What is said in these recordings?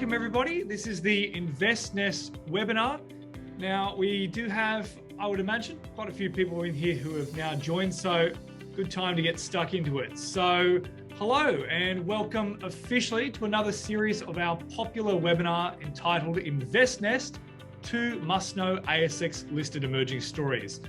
Welcome everybody. This is the InvestNest webinar. Now we do have, I would imagine, quite a few people in here who have now joined, so good time to get stuck into it. So hello and welcome officially to another series of our popular webinar entitled InvestNest, 2 must-know ASX listed emerging stories.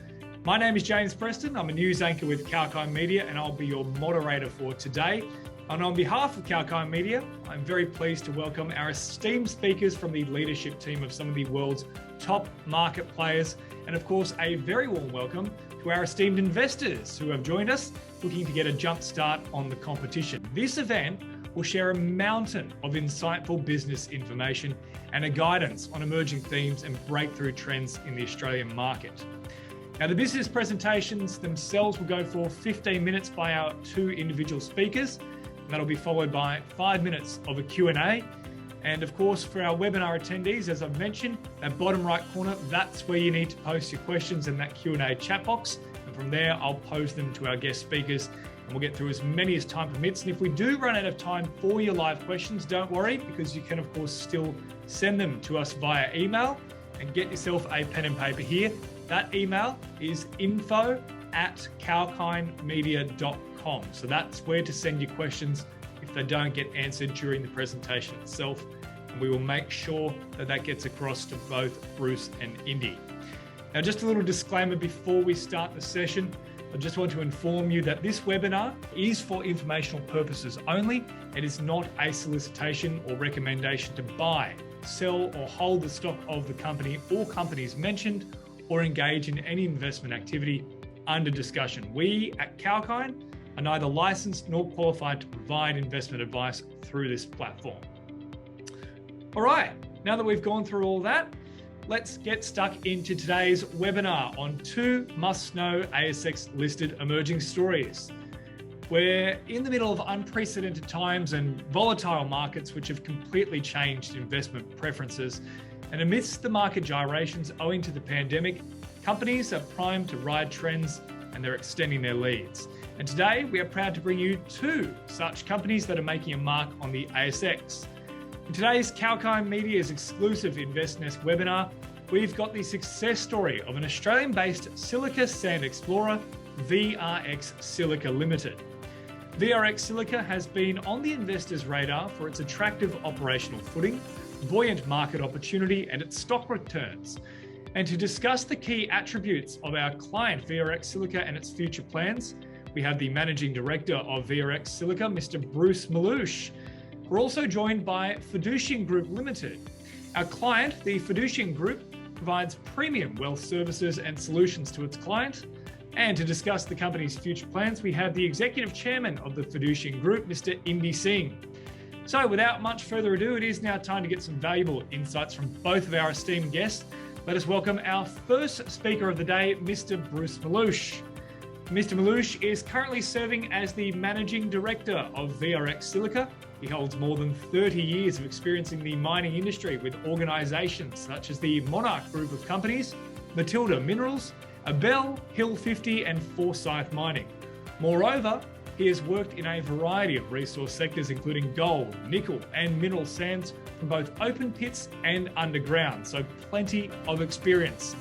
My name is James Preston. I'm a news anchor with 𝐊𝐶𝐞 Media and I'll be your moderator for today. And on behalf of 𝐊𝐶𝐞 Media, I'm very pleased to welcome our esteemed speakers from the leadership team of some of the world's top market players. And of course, a very warm welcome to our esteemed investors who have joined us looking to get a jump start on the competition. This event will share a mountain of insightful business information and a guidance on emerging themes and breakthrough trends in the Australian market. Now, the business presentations themselves will go for 15 minutes by our 2 individual speakers. That'll be followed by 5 minutes of a Q&A. And of course, for our webinar attendees, as I've mentioned, that bottom right corner, that's where you need to post your questions in that Q&A chat box. And from there, I'll pose them to our guest speakers and we'll get through as many as time permits. And if we do run out of time for your live questions, don't worry, because you can of course still send them to us via email and get yourself a pen and paper here. That email is info@𝐊𝐶𝐞media.com. So that's where to send your questions if they don't get answered during the presentation itself. And we will make sure that that gets across to both Bruce and Indy. Now, just a little disclaimer before we start the session. I just want to inform you that this webinar is for informational purposes only. It is not a solicitation or recommendation to buy, sell, or hold the stock of the company or companies mentioned, or engage in any investment activity under discussion. We at 𝐊𝐶𝐞 are neither licensed nor qualified to provide investment advice through this platform. All right, now that we've gone through all that, let's get stuck into today's webinar on 2 must-know ASX listed emerging stories. We're in the middle of unprecedented times and volatile markets which have completely changed investment preferences. And amidst the market gyrations owing to the pandemic, companies are primed to ride trends and they're extending their leads. And today we are proud to bring you 2 such companies that are making a mark on the ASX. In today's 𝐊𝐶𝐞 Media's exclusive InvestNest webinar, we've got the success story of an Australian-based silica sand explorer, VRX Silica Limited. VRX Silica has been on the investors' radar for its attractive operational footing, buoyant market opportunity, and its stock returns. And to discuss the key attributes of our client VRX Silica and its future plans, we have the Managing Director of VRX Silica, Mr. Bruce Melhuish. We're also joined by Fiducian Group Limited. Our client, the Fiducian Group, provides premium wealth services and solutions to its client. And to discuss the company's future plans, we have the Executive Chairman of the Fiducian Group, Mr. Indy Singer. So without much further ado, it is now time to get some valuable insights from both of our esteemed guests. Let us welcome our first speaker of the day, Mr. Bruce Melhuish. Mr. Melhuish is currently serving as the Managing Director of VRX Silica. He holds more than 30 years of experience in the mining industry with organisations such as the Monarch Group of Companies, Matilda Minerals, Abel, Hill 50 and Forsyth Mining. Moreover, he has worked in a variety of resource sectors including gold, nickel and mineral sands from both open pits and underground, so plenty of experience.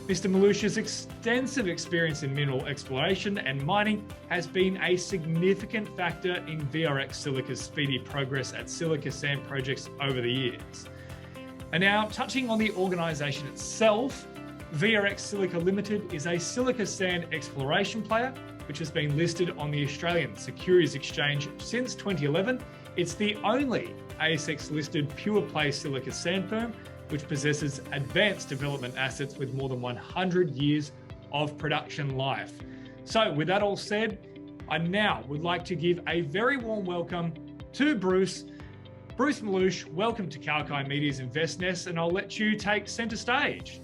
Mr. Melhuish's extensive experience in mineral exploration and mining has been a significant factor in VRX Silica's speedy progress at silica sand projects over the years. And now, touching on the organisation itself, VRX Silica Limited is a silica sand exploration player which has been listed on the Australian Securities Exchange since 2011. It's the only ASX-listed pure-play silica sand firm which possesses advanced development assets with more than 100 years of production life. So with that all said, I now would like to give a very warm welcome to Bruce. Bruce Melhuish, welcome to 𝐊𝐶𝐞 Media's InvestNest, and I'll let you take centre stage.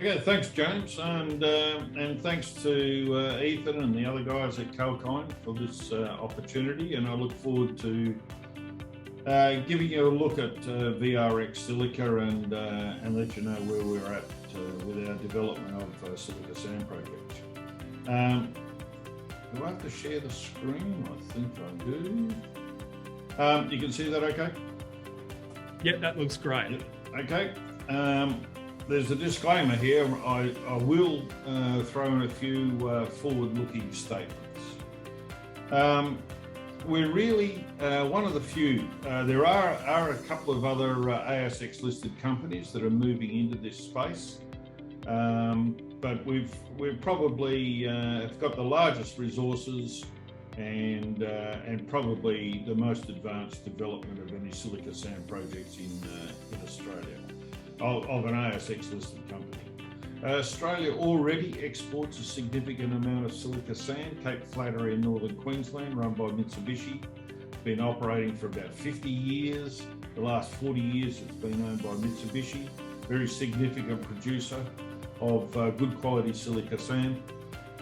Yeah, thanks, James, and thanks to Ethan and the other guys at 𝐊𝐶𝐞 for this opportunity. And I look forward to giving you a look at VRX Silica and let you know where we're at with our development of silica sand projects. Do I have to share the screen? I think I do. You can see that okay? Yep, that looks great. Yep. Okay. There's a disclaimer here. I will throw in a few forward-looking statements. We're really one of the few. There are a couple of other ASX listed companies that are moving into this space, but we've probably have got the largest resources and probably the most advanced development of any silica sand projects in Australia of an ASX listed company. Australia already exports a significant amount of silica sand. Cape Flattery in northern Queensland, run by Mitsubishi, been operating for about 50 years. The last 40 years it's been owned by Mitsubishi, very significant producer of good quality silica sand.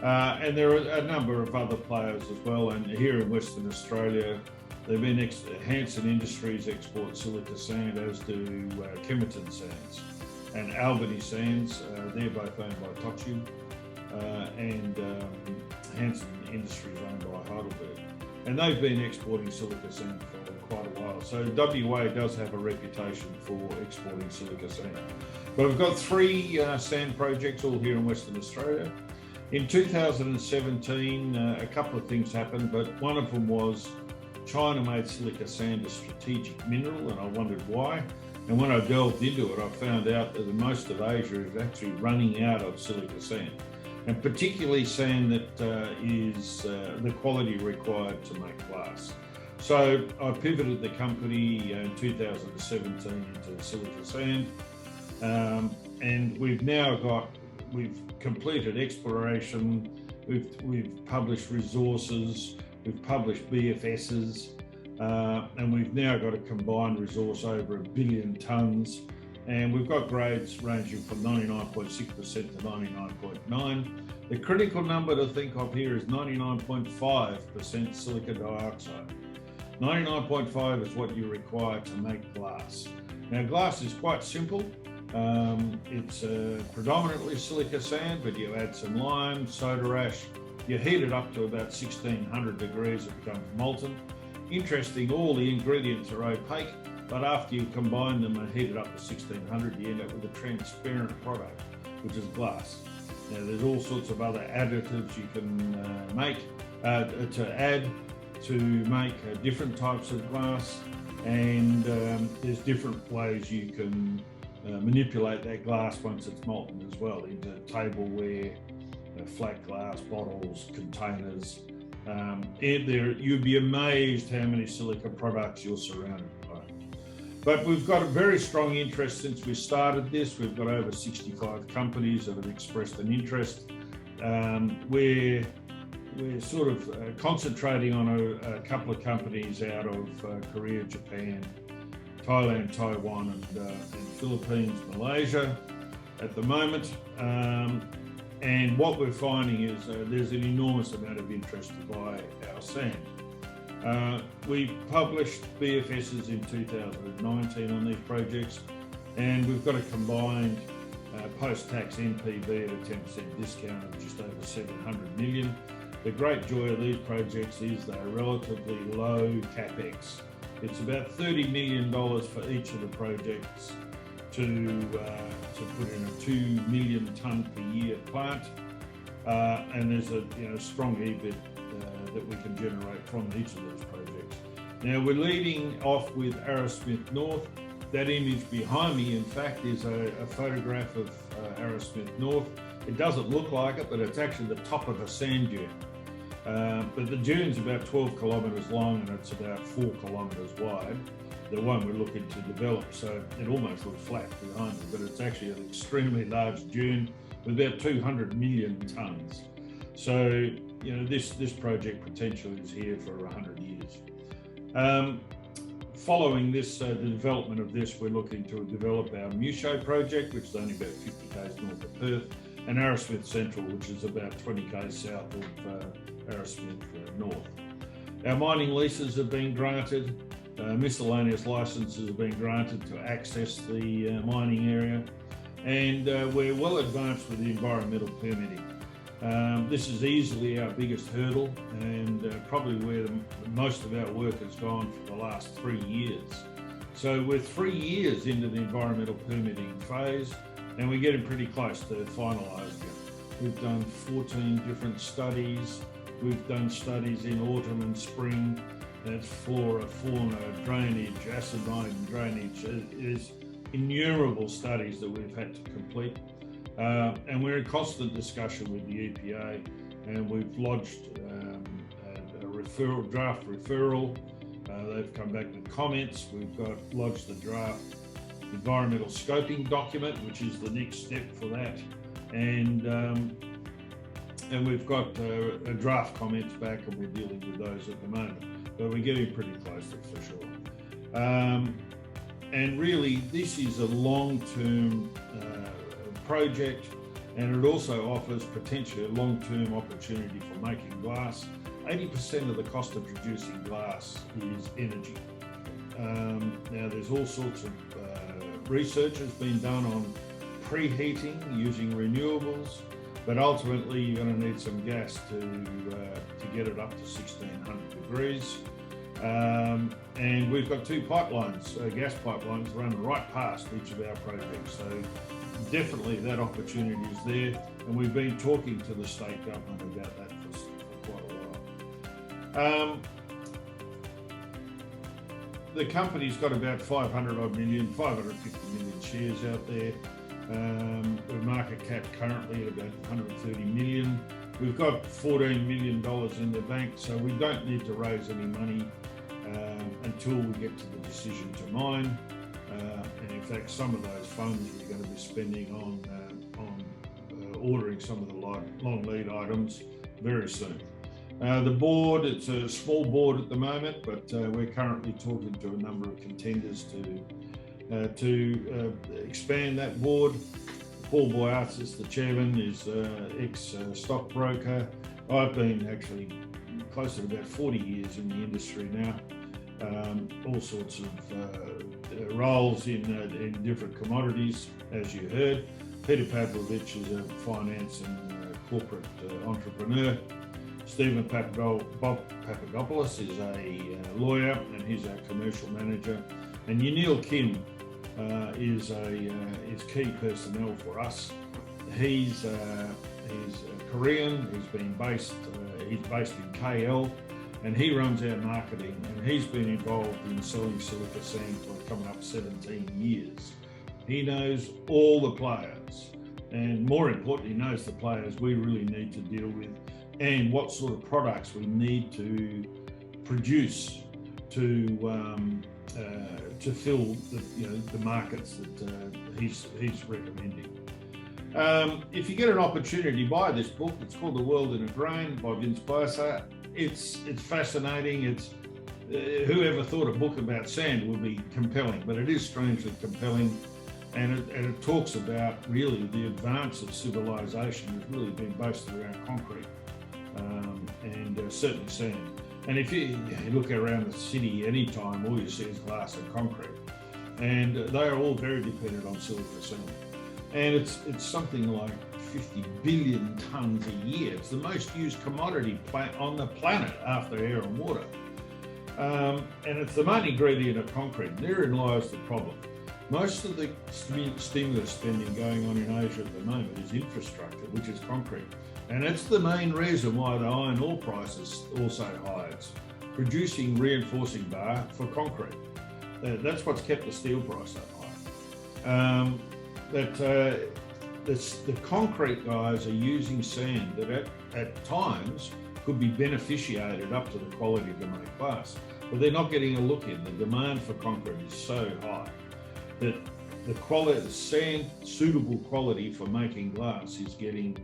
And there are a number of other players as well. And here in Western Australia, they've been Hanson Industries export silica sand, as do Kemerton Sands and Albany Sands. They're both owned by Tochu, and Hanson Industries owned by Heidelberg. And they've been exporting silica sand for quite a while. So WA does have a reputation for exporting silica sand. But we've got 3 sand projects all here in Western Australia. In 2017, a couple of things happened, but one of them was China made silica sand a strategic mineral, and I wondered why. And when I delved into it, I found out that most of Asia is actually running out of silica sand, and particularly sand that is the quality required to make glass. So I pivoted the company in 2017 into silica sand, and we've completed exploration, we've published resources, we've published BFSs, and we've now got a combined resource over 1 billion tonnes, and we've got grades ranging from 99.6% to 99.9%. The critical number to think of here is 99.5% silica dioxide. 99.5 is what you require to make glass. Now, glass is quite simple. It's predominantly silica sand, but you add some lime, soda ash, you heat it up to about 1600 degrees, it becomes molten. Interesting, all the ingredients are opaque, but after you combine them and heat it up to 1600, you end up with a transparent product, which is glass. Now, there's all sorts of other additives you can make to add to make different types of glass, and there's different ways you can manipulate that glass once it's molten as well, into tableware, flat glass, bottles, containers. You'd be amazed how many silica products you're surrounded by. But we've got a very strong interest since we started this. We've got over 65 companies that have expressed an interest. We're sort of concentrating on a couple of companies out of Korea, Japan, Thailand, Taiwan, and Philippines, Malaysia at the moment. And what we're finding is there's an enormous amount of interest to buy our sand. We published BFSs in 2019 on these projects, and we've got a combined post-tax NPV at a 10% discount of just over 700 million. The great joy of these projects is they're relatively low capex. It's about $30 million for each of the projects to put in a 2 million tonne per year plant, and there's a strong EBIT that we can generate from each of those projects. Now, we're leading off with Arrowsmith North. That image behind me, in fact, is a photograph of Arrowsmith North. It doesn't look like it, but it's actually the top of a sand dune. But the dune's about 12 kilometres long and it's about 4 kilometres wide, the one we're looking to develop. So it almost looks flat behind it, but it's actually an extremely large dune with about 200 million tonnes. So, this project potentially is here for 100 years. Following this, the development of this, we're looking to develop our 𝐕𝐝𝐴 project, which is only about 50 k's north of Perth, and Arrowsmith Central, which is about 20 k's south of Arrowsmith North. Our mining leases have been granted, miscellaneous licenses have been granted to access the mining area, and we're well advanced with the environmental permitting. This is easily our biggest hurdle, and probably where most of our work has gone for the last 3 years. So we're 3 years into the environmental permitting phase, and we're getting pretty close to finalising it. We've done 14 different studies. We've done studies in autumn and spring. That's flora, fauna, drainage, acid mine drainage. There's innumerable studies that we've had to complete. And we're in constant discussion with the EPA, and we've lodged a draft referral. They've come back with comments. We've lodged the draft environmental scoping document, which is the next step for that. And we've got a draft comments back, and we're dealing with those at the moment. But we're getting pretty close, that's for sure. And really, this is a long-term project, and it also offers potentially a long-term opportunity for making glass. 80% of the cost of producing glass is energy. Now, there's all sorts of research has been done on preheating using renewables, but ultimately you're going to need some gas to get it up to 1600 degrees. And we've got 2 pipelines, gas pipelines, running right past each of our projects. So definitely that opportunity is there, and we've been talking to the state government about that for quite a while. The company's got about 550 million shares out there. The market cap currently at about 130 million. We've got $14 million in the bank, so we don't need to raise any money until we get to the decision to mine. And in fact, some of those funds we're going to be spending on ordering some of the long lead items very soon. The board, it's a small board at the moment, but we're currently talking to a number of contenders to expand that board. Paul Boyatzis, the chairman, is ex-stockbroker. I've been actually close to about 40 years in the industry now. All sorts of roles in different commodities, as you heard. Peter Pavlovich is a finance and corporate entrepreneur. Stephen Papadopoulos is a lawyer, and he's our commercial manager. And 𝐊𝐚𝐥𝐤𝐬𝐴 is key personnel for us. He's Korean. He's based in KL, and he runs our marketing. And he's been involved in selling silica sand for coming up 17 years. He knows all the players, and more importantly, knows the players we really need to deal with, and what sort of products we need to produce to fill the markets that he's recommending. If you get an opportunity, buy this book. It's called The World in a Grain by Vince Bosa. It's fascinating. It's whoever thought a book about sand would be compelling, but it is strangely compelling. And it talks about really the advance of civilization has really been based around concrete and certainly sand. And if you look around the city anytime, all you see is glass and concrete. And they are all very dependent on silica sand. And it's something like 50 billion tonnes a year. It's the most used commodity on the planet after air and water. And it's the main ingredient of concrete. And therein lies the problem. Most of the stimulus spending going on in Asia at the moment is infrastructure, which is concrete. And it's the main reason why the iron ore price is also high. It's producing reinforcing bar for concrete. That's what's kept the steel price that high. The concrete guys are using sand that at times could be beneficiated up to the quality to make glass, but they're not getting a look in. The demand for concrete is so high that the sand suitable quality for making glass is getting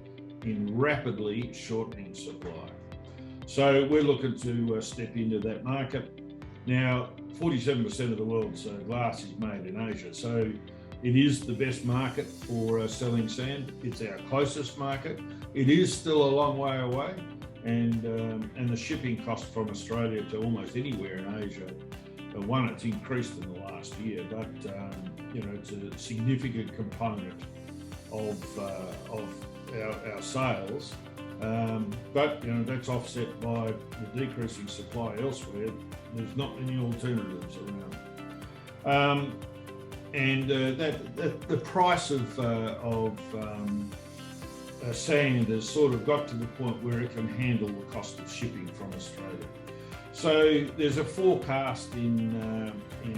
in rapidly shortening supply. So we're looking to step into that market. Now, 47% of the world's glass is made in Asia, so it is the best market for selling sand. It's our closest market. It is still a long way away, and the shipping cost from Australia to almost anywhere in Asia, it's increased in the last year, but it's a significant component of our sales, But that's offset by the decreasing supply elsewhere. There's not many alternatives around, and the price of sand has sort of got to the point where it can handle the cost of shipping from Australia. So there's a forecast in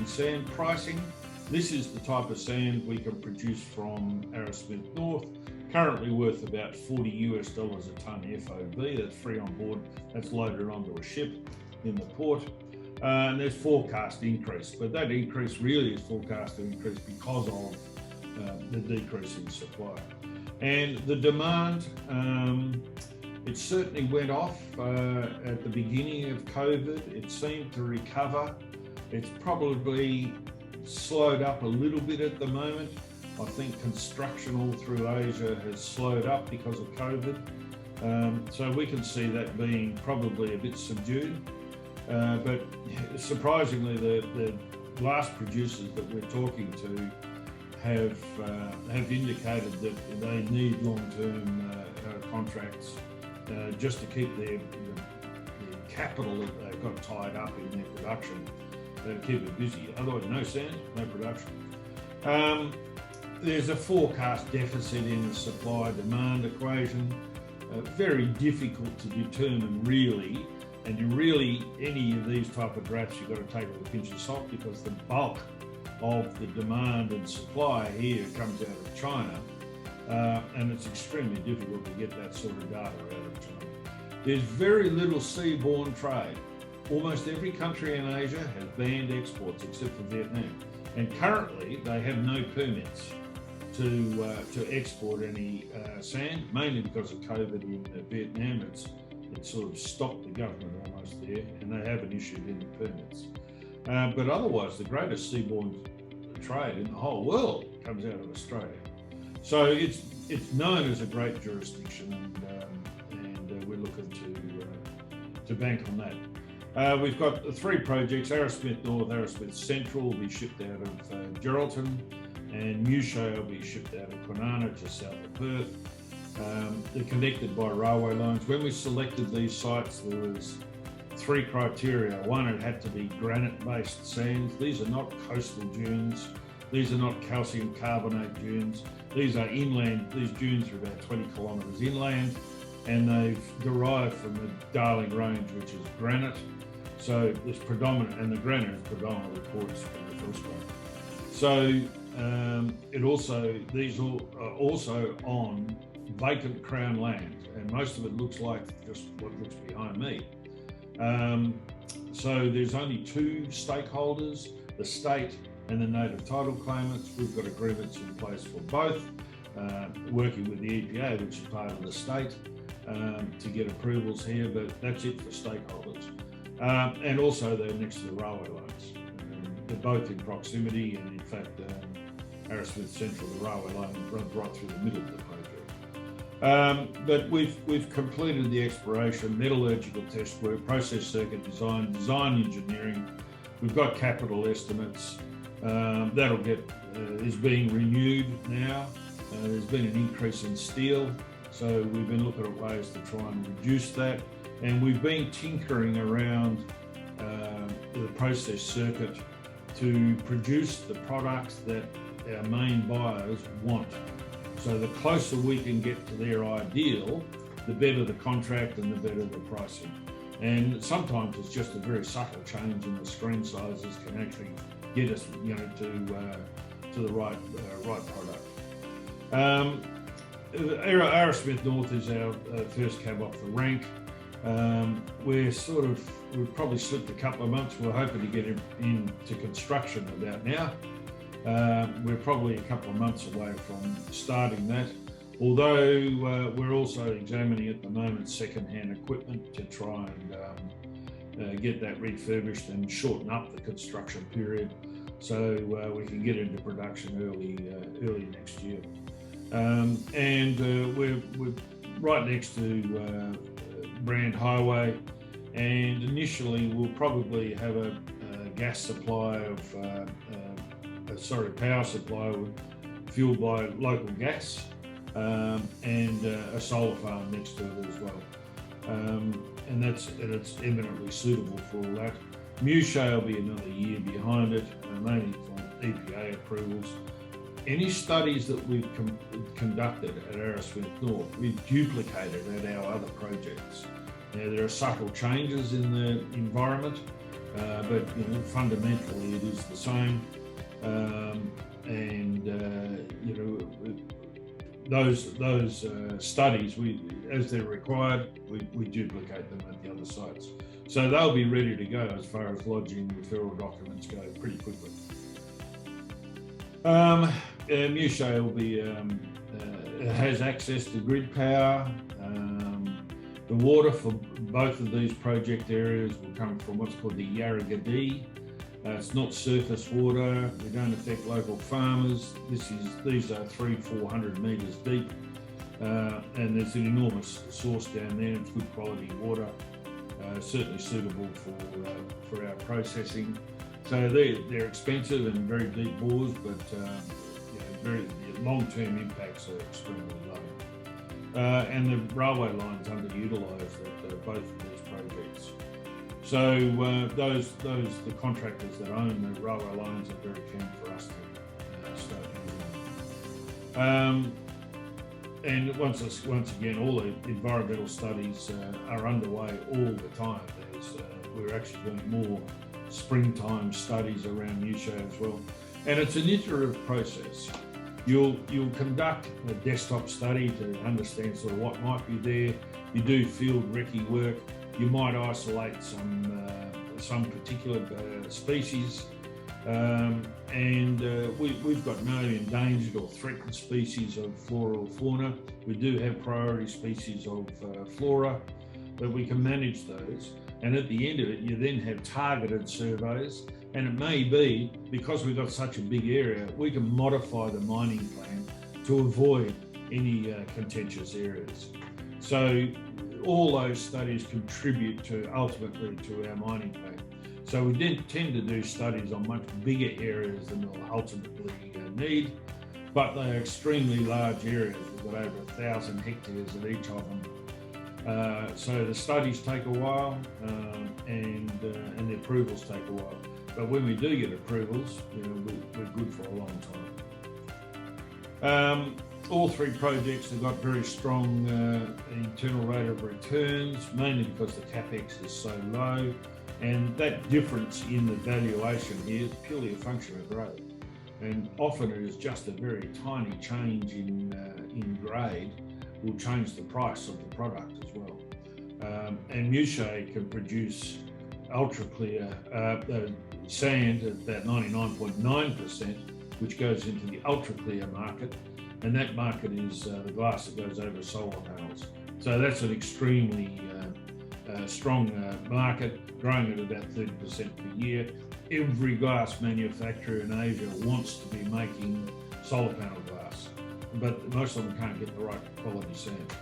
sand pricing. This is the type of sand we can produce from Arrowsmith North, currently worth about $40 a tonne FOB. That's free on board. That's loaded onto a ship in the port. And there's forecast increase, but that increase really is forecast to increase because of the decrease in supply. And the demand, it certainly went off at the beginning of COVID. It seemed to recover. It's probably slowed up a little bit at the moment. I think construction all through Asia has slowed up because of COVID. So we can see that being probably a bit subdued. But surprisingly, the glass producers that we're talking to have indicated that they need long-term contracts just to keep the capital that they've got tied up in their production, keep it busy. Otherwise, no sand, no production. There's a forecast deficit in the supply-demand equation. Very difficult to determine really, and any of these type of graphs you've got to take with a pinch of salt, because the bulk of the demand and supply here comes out of China, and it's extremely difficult to get that sort of data out of China. There's very little seaborne trade. Almost every country in Asia has banned exports except for Vietnam, and currently they have no permits to export any sand, mainly because of COVID in Vietnam. It's sort of stopped the government almost there, and they haven't issued any permits. But otherwise, the greatest seaborne trade in the whole world comes out of Australia. So it's known as a great jurisdiction, and we're looking to bank on that. We've got the 3 projects: Arrowsmith North, Arrowsmith Central will be shipped out of Geraldton, and 𝐬𝐥𝐤𝐴 will be shipped out of Kwinana, just south of Perth. They're connected by railway lines. When we selected these sites, there was 3 criteria. One, it had to be granite-based sands. These are not coastal dunes. These are not calcium carbonate dunes. These are inland. These dunes are about 20 kilometres inland, and they've derived from the Darling Range, which is granite. So it's predominant, and the granite is predominantly quartz from the first one. So these are also on vacant Crown land, and most of it looks like just what looks behind me. So there's only 2 stakeholders, the state and the native title claimants. We've got agreements in place for both, working with the EPA, which is part of the state, to get approvals here, but that's it for stakeholders. And also they're next to the railway lines. They're both in proximity, and in fact, Arrowsmith Central, the railway line runs right through the middle of the project. But we've completed the exploration, metallurgical test work, process circuit design engineering. We've got capital estimates. That'll is being renewed now. There's been an increase in steel, so we've been looking at ways to try and reduce that. And we've been tinkering around the process circuit to produce the products that our main buyers want. So the closer we can get to their ideal, the better the contract and the better the pricing. And sometimes it's just a very subtle change in the screen sizes can actually get us, to the right product. Arrowsmith North is our first cab off the rank. We've probably slipped a couple of months. We're hoping to get it into construction about now. We're probably a couple of months away from starting that, although we're also examining at the moment second-hand equipment to try and get that refurbished and shorten up the construction period, so we can get into production early next year. We're right next to Brand Highway, and initially we'll probably have a gas supply power supply fueled by local gas, and a solar farm next to it as well. And it's eminently suitable for all that. 𝐊𝐴 will be another year behind it, mainly for EPA approvals. Any studies that we've conducted at Arrowsmith North, we've duplicated at our other projects. Now, there are subtle changes in the environment, but fundamentally it is the same. Those studies, as they're required, we duplicate them at the other sites. So they'll be ready to go as far as lodging referral documents go pretty quickly. 𝐊𝐴 will be has access to grid power. The water for both of these project areas will come from what's called the Yarragadee. It's not surface water. We don't affect local farmers. These are 300-400 metres deep, and there's an enormous source down there. It's good quality water, certainly suitable for our processing. So they're expensive and very deep bores, but the long-term impacts are extremely low. And the railway line's underutilised at both of these projects. So the contractors that own the railway lines are very keen for us to start using them. And once again, all the environmental studies are underway all the time. We're actually doing more springtime studies around 𝐊𝐴 as well. And it's an iterative process. You'll conduct a desktop study to understand sort of what might be there. You do field recce work. You might isolate some particular species, and we've got no endangered or threatened species of flora or fauna. We do have priority species of flora, but we can manage those. And at the end of it, you then have targeted surveys, and it may be, because we've got such a big area, we can modify the mining plan to avoid any contentious areas. So all those studies contribute ultimately to our mining plan. So we then tend to do studies on much bigger areas than we'll ultimately need, but they're extremely large areas. We've got over 1,000 hectares of each of them. So the studies take a while, and the approvals take a while. But when we do get approvals, we're good for a long time. All three projects have got very strong internal rate of returns, mainly because the capex is so low, and that difference in the valuation here is purely a function of grade. And often it is just a very tiny change in grade will change the price of the product as well. And 𝐊𝐴 can produce ultra clear sand at that 99.9%, which goes into the ultra clear market, and that market is the glass that goes over solar panels. So that's an extremely strong market, growing at about 30% per year. Every glass manufacturer in Asia wants to be making solar panel glass, but most of them can't get the right quality sand.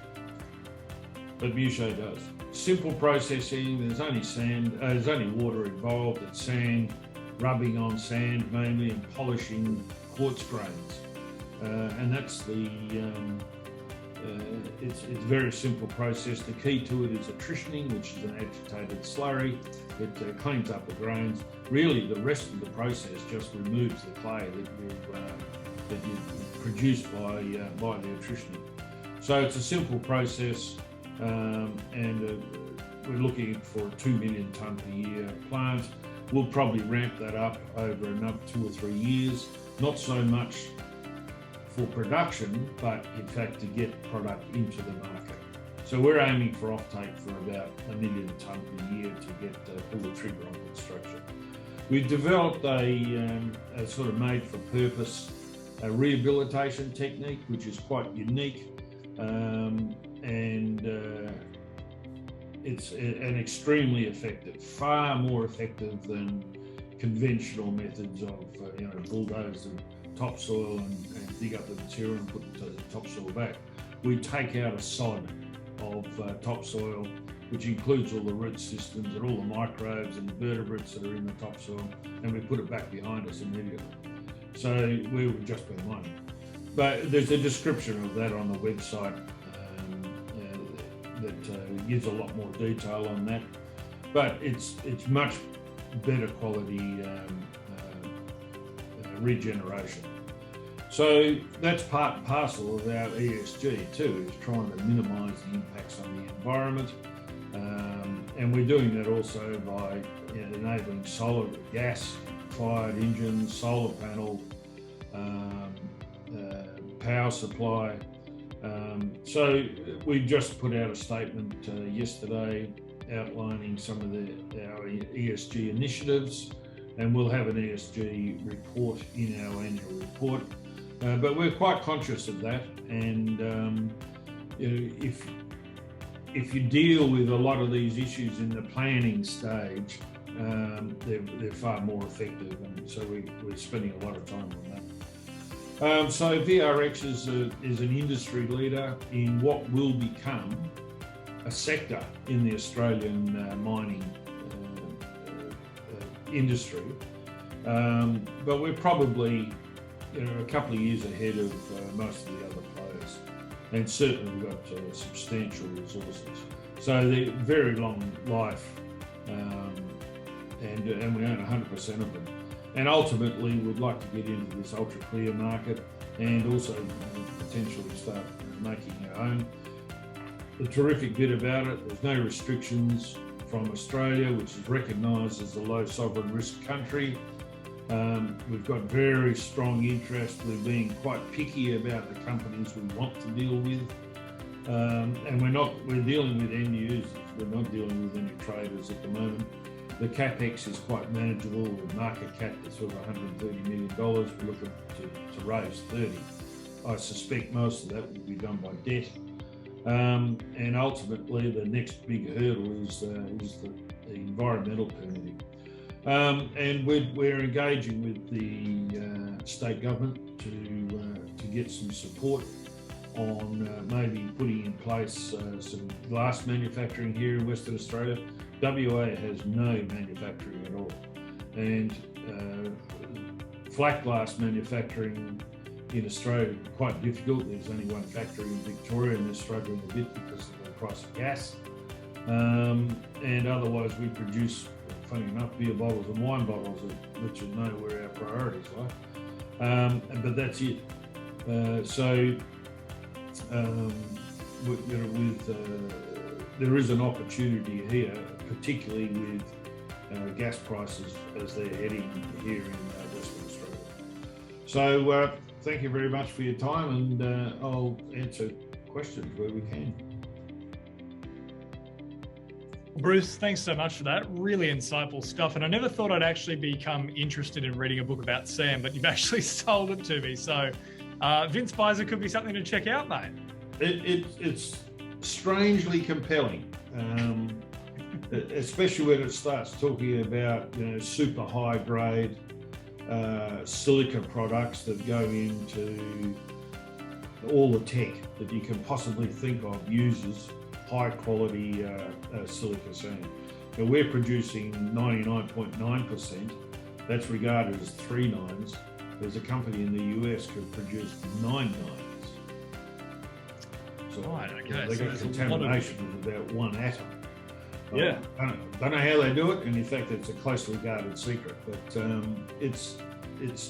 But 𝐊𝐴 does. Simple processing. There's only sand. There's only water involved. It's sand, rubbing on sand mainly, and polishing quartz grains. And that's it's a very simple process. The key to it is attritioning, which is an agitated slurry. It cleans up the grains. Really, the rest of the process just removes the clay that you produce by the attritioning. So it's a simple process, and we're looking for a 2 million tonne per year plant. We'll probably ramp that up over another 2 or 3 years. Not so much for production, but in fact to get product into the market. So we're aiming for offtake for about 1 million tonne per year to pull the trigger on construction. We've developed a sort of made for purpose rehabilitation technique, which is quite unique, and it's an extremely effective, far more effective than conventional methods of bulldoze the topsoil and dig up the material and put the topsoil back. We take out a sod of topsoil, which includes all the root systems and all the microbes and vertebrates that are in the topsoil, and we put it back behind us immediately. So we would just be mining. but there's a description of that on the website that gives a lot more detail on that. But it's much better quality regeneration. So that's part and parcel of our ESG too, is trying to minimise the impacts on the environment. And we're doing that also by enabling solar gas-fired engines, solar panel, power supply. So we just put out a statement yesterday outlining some of our ESG initiatives, and we'll have an ESG report in our annual report. But we're quite conscious of that, and if you deal with a lot of these issues in the planning stage, they're far more effective, and so we're spending a lot of time on that. So VRX is an industry leader in what will become a sector in the Australian mining industry, but we're probably a couple of years ahead of most of the other players, and certainly we've got substantial resources. So they're very long life, and we own 100% of them. And ultimately, we'd like to get into this ultra clear market and also potentially start making our own. The terrific bit about it, there's no restrictions from Australia, which is recognised as a low sovereign risk country. We've got very strong interest. We're being quite picky about the companies we want to deal with. And we're dealing with end users. We're not dealing with any traders at the moment. The capex is quite manageable. The market cap is sort of $130 million. We're looking to raise 30. I suspect most of that will be done by debt. And ultimately, the next big hurdle is the environmental permitting. And we're engaging with the state government to get some support on maybe putting in place some glass manufacturing here in Western Australia. WA has no manufacturing at all, and flat glass manufacturing in Australia is quite difficult. There's only one factory in Victoria, and they're struggling a bit because of the price of gas. And otherwise, we produce, funny enough, beer bottles and wine bottles, which you know where our priorities lie. But that's it. There is an opportunity here, particularly with gas prices as they're heading here in Western Australia. So thank you very much for your time, and I'll answer questions where we can. Bruce, thanks so much for that. Really insightful stuff. And I never thought I'd actually become interested in reading a book about Sam, but you've actually sold it to me. So Vince buys it could be something to check out, mate. It's strangely compelling, especially when it starts talking about super high grade silica products that go into all the tech that you can possibly think of uses high quality silica sand. Now we're producing 99.9%. That's regarded as 3 nines. There's a company in the US who produced 9 nines. So right, okay. they got contamination of about 1 atom. Yeah. Don't know how they do it, and in fact it's a closely guarded secret, but it's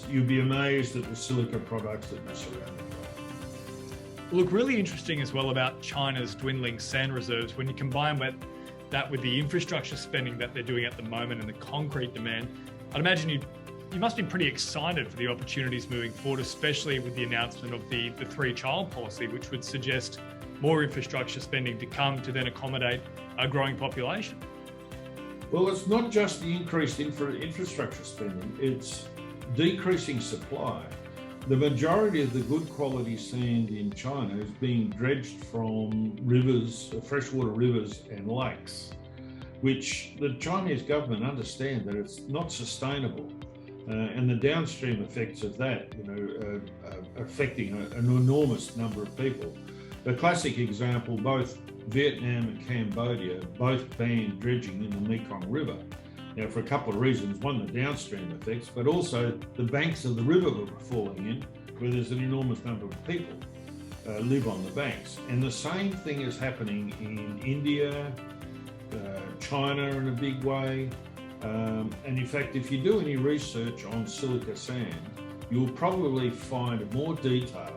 you'd be amazed at the silica products that we're surrounded by. Look, really interesting as well about China's dwindling sand reserves. When you combine that with the infrastructure spending that they're doing at the moment and the concrete demand, I'd imagine you must be pretty excited for the opportunities moving forward, especially with the announcement of the 3-child policy, which would suggest more infrastructure spending to come to then accommodate a growing population. Well, it's not just the increased infrastructure spending, it's decreasing supply. The majority of the good quality sand in China is being dredged from rivers, freshwater rivers and lakes, which the Chinese government understand that it's not sustainable. And the downstream effects of that, affecting an enormous number of people. The classic example, both Vietnam and Cambodia both banned dredging in the Mekong River. Now, for a couple of reasons: one, the downstream effects, but also the banks of the river were falling in, where there's an enormous number of people live on the banks. And the same thing is happening in India, China in a big way. And in fact, if you do any research on silica sand, you'll probably find more detail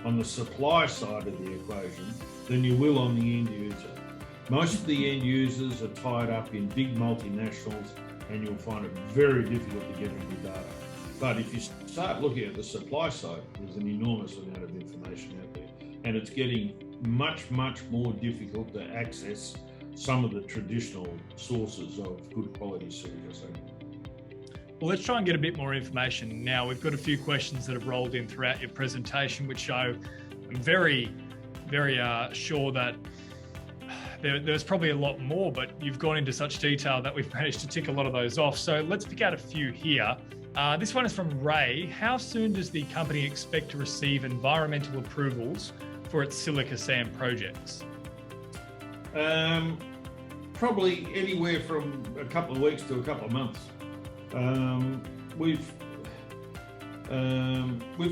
on the supply side of the equation than you will on the end user. Most of the end users are tied up in big multinationals, and you'll find it very difficult to get any data. But if you start looking at the supply side, there's an enormous amount of information out there, and it's getting much, much more difficult to access some of the traditional sources of good quality silica sand. Well, let's try and get a bit more information. Now, we've got a few questions that have rolled in throughout your presentation, which I'm very, very sure that there's probably a lot more, but you've gone into such detail that we've managed to tick a lot of those off. So let's pick out a few here. This one is from Ray. How soon does the company expect to receive environmental approvals for its silica sand projects? Probably anywhere from a couple of weeks to a couple of months. We've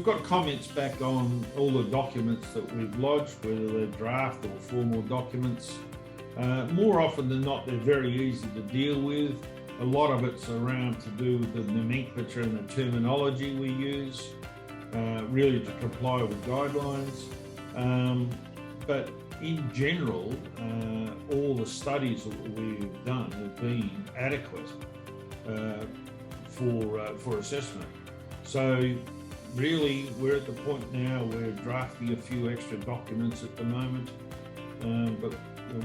got comments back on all the documents that we've lodged, whether they're draft or formal documents. More often than not, they're very easy to deal with. A lot of it's around to do with the nomenclature and the terminology we use, really to comply with guidelines. But in general, all the studies that we've done have been adequate for assessment. So really, we're at the point now where drafting a few extra documents at the moment, but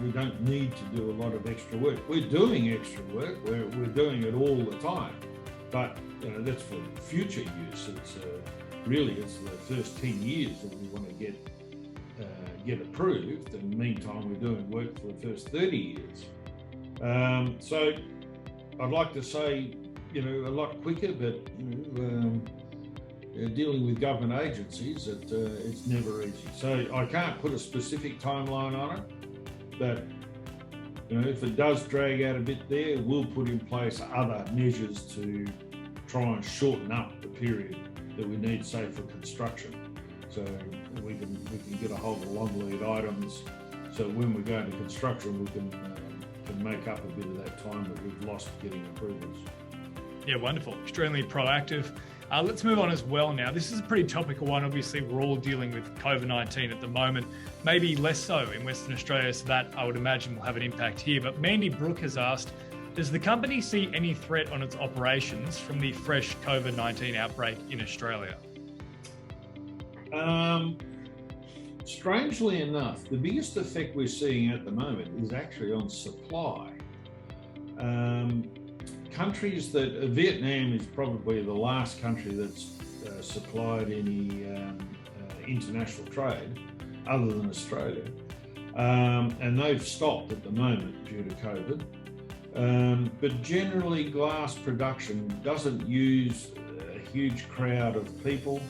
we don't need to do a lot of extra work. We're doing extra work, we're doing it all the time, but that's for future use. It's really it's the first 10 years that we want to get approved, and meantime we're doing work for the first 30 years. So I'd like to say, a lot quicker, but dealing with government agencies, it's never easy. So I can't put a specific timeline on it, but if it does drag out a bit there, we'll put in place other measures to try and shorten up the period that we need, say, for construction. So we can get a hold of long lead items, so when we go into construction, we can make up a bit of that time that we've lost getting approvals. Yeah, wonderful. Extremely proactive. Let's move on as well now. This is a pretty topical one. Obviously, we're all dealing with COVID-19 at the moment, maybe less so in Western Australia, so that I would imagine will have an impact here. But Mandy Brooke has asked, does the company see any threat on its operations from the fresh COVID-19 outbreak in Australia? Strangely enough, the biggest effect we're seeing at the moment is actually on supply. Countries that Vietnam is probably the last country that's supplied any international trade other than Australia, and they've stopped at the moment due to COVID. But generally, glass production doesn't use a huge crowd of people.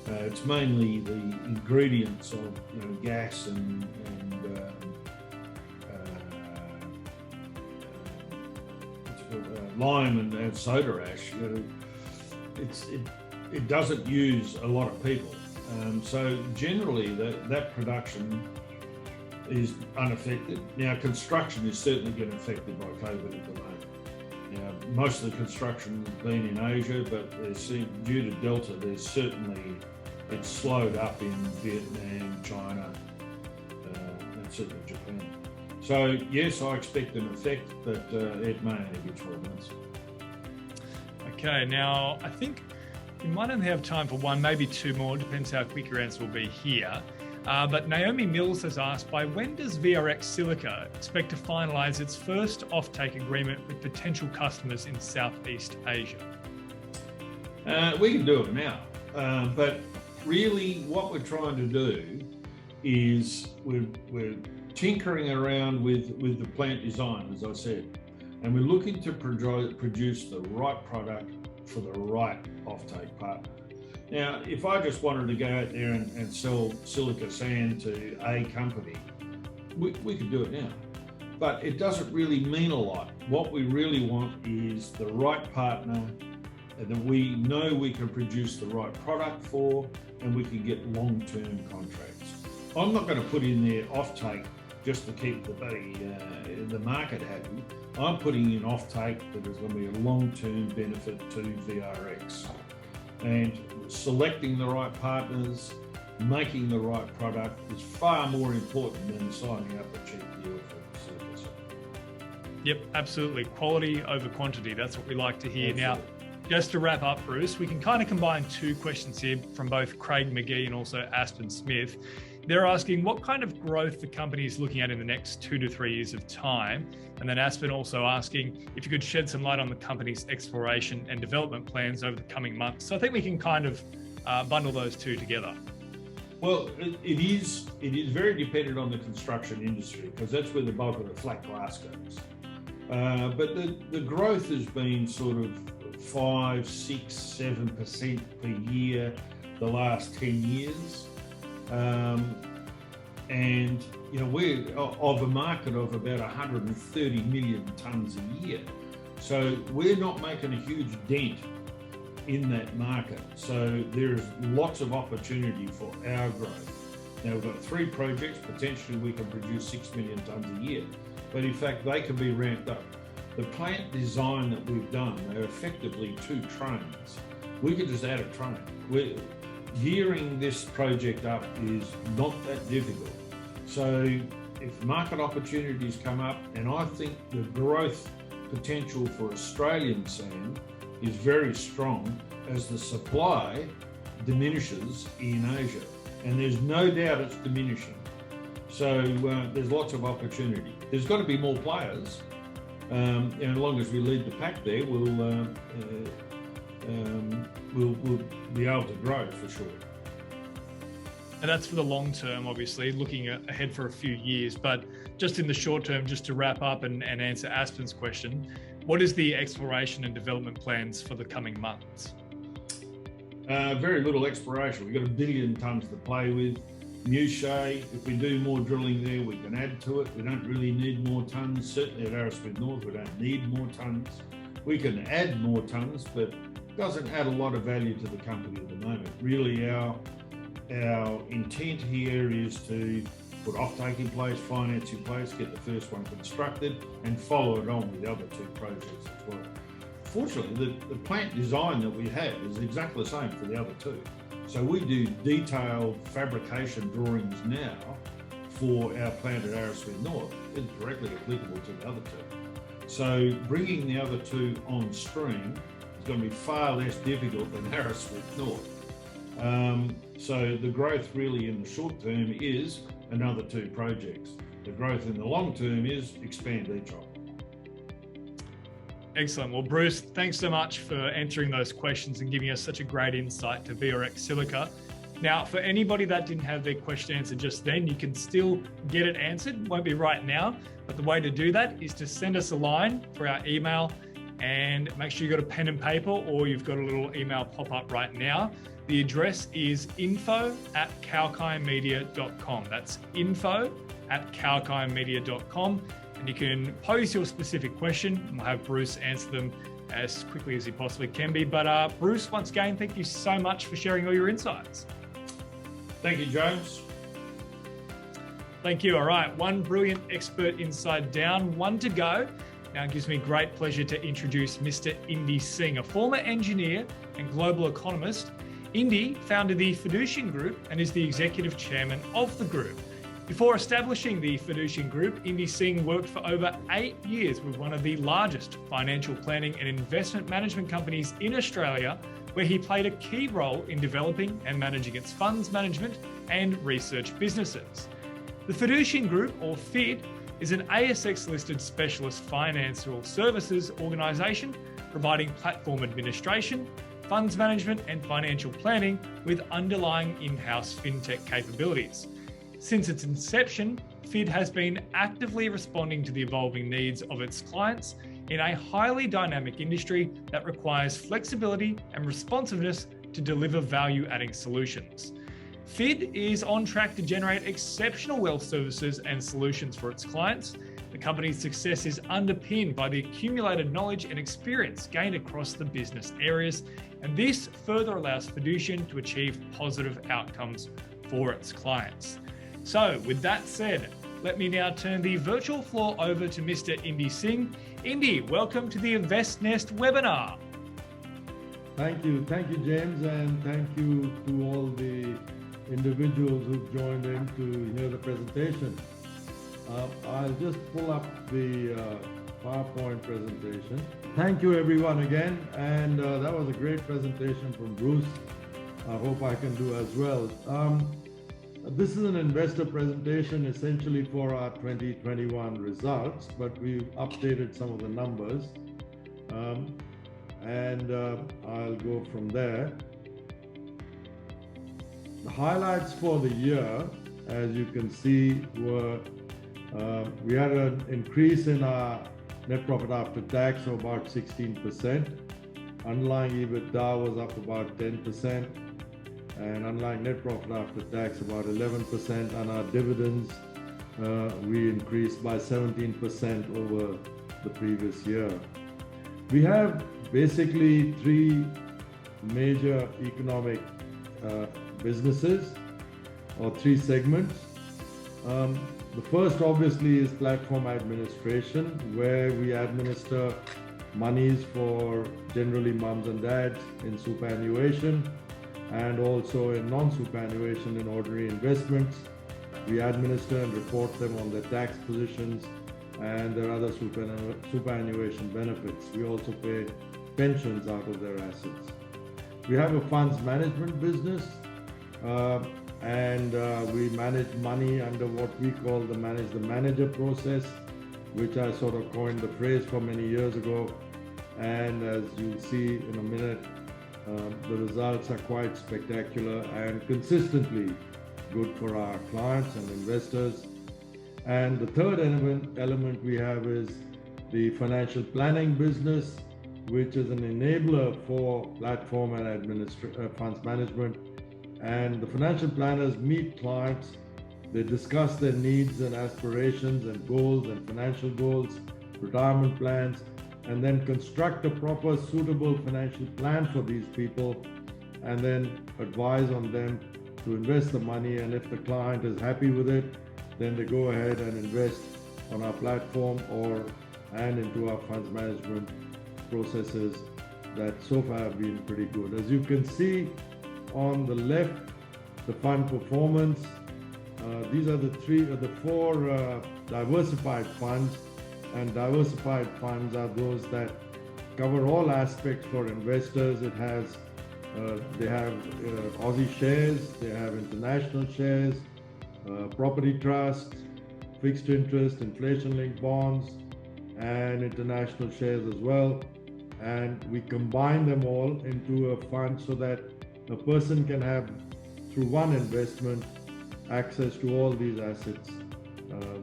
It's mainly the ingredients of gas and lime and soda ash. It doesn't use a lot of people, so generally that production is unaffected. Now, construction is certainly getting affected by COVID at the moment. Now, most of the construction has been in Asia, but due to Delta, it's slowed up in Vietnam, China, and certainly Japan. So yes, I expect an effect, but it may only be 12 months. Okay, now I think we might only have time for one, maybe two more, depends how quick your answer will be here. But Naomi Mills has asked, by when does VRX Silica expect to finalise its first offtake agreement with potential customers in Southeast Asia? We can do it now, but really what we're trying to do is we're tinkering around with the plant design, as I said, and we're looking to produce the right product for the right offtake partner. Now, if I just wanted to go out there and sell silica sand to a company, we could do it now, but it doesn't really mean a lot. What we really want is the right partner that we know we can produce the right product for, and we can get long-term contracts. I'm not going to put in there offtake just to keep the market happy. I'm putting in offtake that is going to be a long-term benefit to VRX. And selecting the right partners, making the right product is far more important than signing up a cheap deal for the service. Yep, absolutely. Quality over quantity. That's what we like to hear. Absolutely. Now, just to wrap up, Bruce, we can kind of combine two questions here from both Craig McGee and also Aspen Smith. They're asking what kind of growth the company is looking at in the next 2 to 3 years of time. And then Aspen also asking if you could shed some light on the company's exploration and development plans over the coming months. So I think we can kind of bundle those two together. Well, it is very dependent on the construction industry because that's where the bulk of the flat glass goes. But the growth has been sort of 5, 6, 7% per year the last 10 years. And you know, we're of a market of about 130 million tonnes a year. So we're not making a huge dent in that market. So there's lots of opportunity for our growth. Now we've got 3 projects, potentially we can produce 6 million tonnes a year, but in fact they can be ramped up. The plant design that we've done, they're effectively 2 trains. We could just add a train. Gearing this project up is not that difficult. So if market opportunities come up, and I think the growth potential for Australian sand is very strong as the supply diminishes in Asia, and there's no doubt it's diminishing. So there's lots of opportunity. There's got to be more players, and as long as we lead the pack there, we'll be able to grow for sure. And that's for the long term, obviously, looking ahead for a few years. But just in the short term, just to wrap up and answer Aspen's question, what is the exploration and development plans for the coming months? Very little exploration. We've got 1 billion tonnes to play with. 𝐊𝐴, if we do more drilling there, we can add to it. We don't really need more tonnes. Certainly at Arrowsmith North, we don't need more tonnes. We can add more tonnes, but it doesn't add a lot of value to the company at the moment. Really, our intent here is to put offtake in place, finance in place, get the first one constructed, and follow it on with the other 2 projects as well. Fortunately, the plant design that we have is exactly the same for the other 2. So we do detailed fabrication drawings now for our plant at Arrowsmith North. It's directly applicable to the other 2. So bringing the other 2 on stream is going to be far less difficult than Arrowsmith North. So the growth really in the short term is another 2 projects. The growth in the long term is expand each of them. Excellent. Well, Bruce, thanks so much for answering those questions and giving us such a great insight to VRX Silica. Now, for anybody that didn't have their question answered just then, you can still get it answered. Won't be right now, but the way to do that is to send us a line for our email, and make sure you've got a pen and paper, or you've got a little email pop up right now. The address is info@𝐾alkinemedia.com. That's info@𝐾alkinemedia.com. And you can pose your specific question, and we'll have Bruce answer them as quickly as he possibly can be. But Bruce, once again, thank you so much for sharing all your insights. Thank you, James. Thank you. All right, 1 brilliant expert insight down, 1 to go. Now it gives me great pleasure to introduce Mr. Indy Singer, former engineer and global economist. Indy founded the Fiducian Group and is the executive chairman of the group. Before establishing the Fiducian Group, Indy Singer worked for over 8 years with one of the largest financial planning and investment management companies in Australia, where he played a key role in developing and managing its funds management and research businesses. The Fiducian Group, or FID, is an ASX-listed specialist financial services organisation providing platform administration, funds management and financial planning with underlying in-house fintech capabilities. Since its inception, FID has been actively responding to the evolving needs of its clients in a highly dynamic industry that requires flexibility and responsiveness to deliver value-adding solutions. FID is on track to generate exceptional wealth services and solutions for its clients. The company's success is underpinned by the accumulated knowledge and experience gained across the business areas, And this further allows Fiducian to achieve positive outcomes for its clients. So with that said, let me now turn the virtual floor over to Mr. Indy Singh. Indy, welcome to the InvestNest webinar. Thank you, James, and thank you to all the individuals who've joined in to hear the presentation. I'll just pull up the PowerPoint presentation. Thank you everyone again, and that was a great presentation from Bruce. I hope I can do as well. This is an investor presentation essentially for our 2021 results, but we've updated some of the numbers. I'll go from there. The highlights for the year, as you can see, were we had an increase in our net profit after tax of about 16%. Underlying EBITDA was up about 10%, and underlying net profit after tax about 11%. And our dividends, we increased by 17% over the previous year. We have basically three major economic businesses, or three segments. The first obviously is platform administration, where we administer monies for generally mums and dads in superannuation and also in non-superannuation in ordinary investments. We administer and report them on their tax positions and their other superannuation benefits. We also pay pensions out of their assets. We have a funds management business, and we manage money under what we call the manage the manager process, which I sort of coined the phrase for many years ago. And as you'll see in a minute, the results are quite spectacular and consistently good for our clients and investors. And the third element we have is the financial planning business, which is an enabler for platform and funds management. And the financial planners meet clients, they discuss their needs and aspirations and goals and financial goals, retirement plans, and then construct a proper, suitable financial plan for these people, and then advise on them to invest the money. And if the client is happy with it, then they go ahead and invest on our platform and into our funds management processes that so far have been pretty good. As you can see on the left, the fund performance. These are the four diversified funds, and diversified funds are those that cover all aspects for investors. They have Aussie shares, they have international shares, property trusts, fixed interest, inflation-linked bonds, and international shares as well. And we combine them all into a fund so that a person can have, through one investment, access to all these assets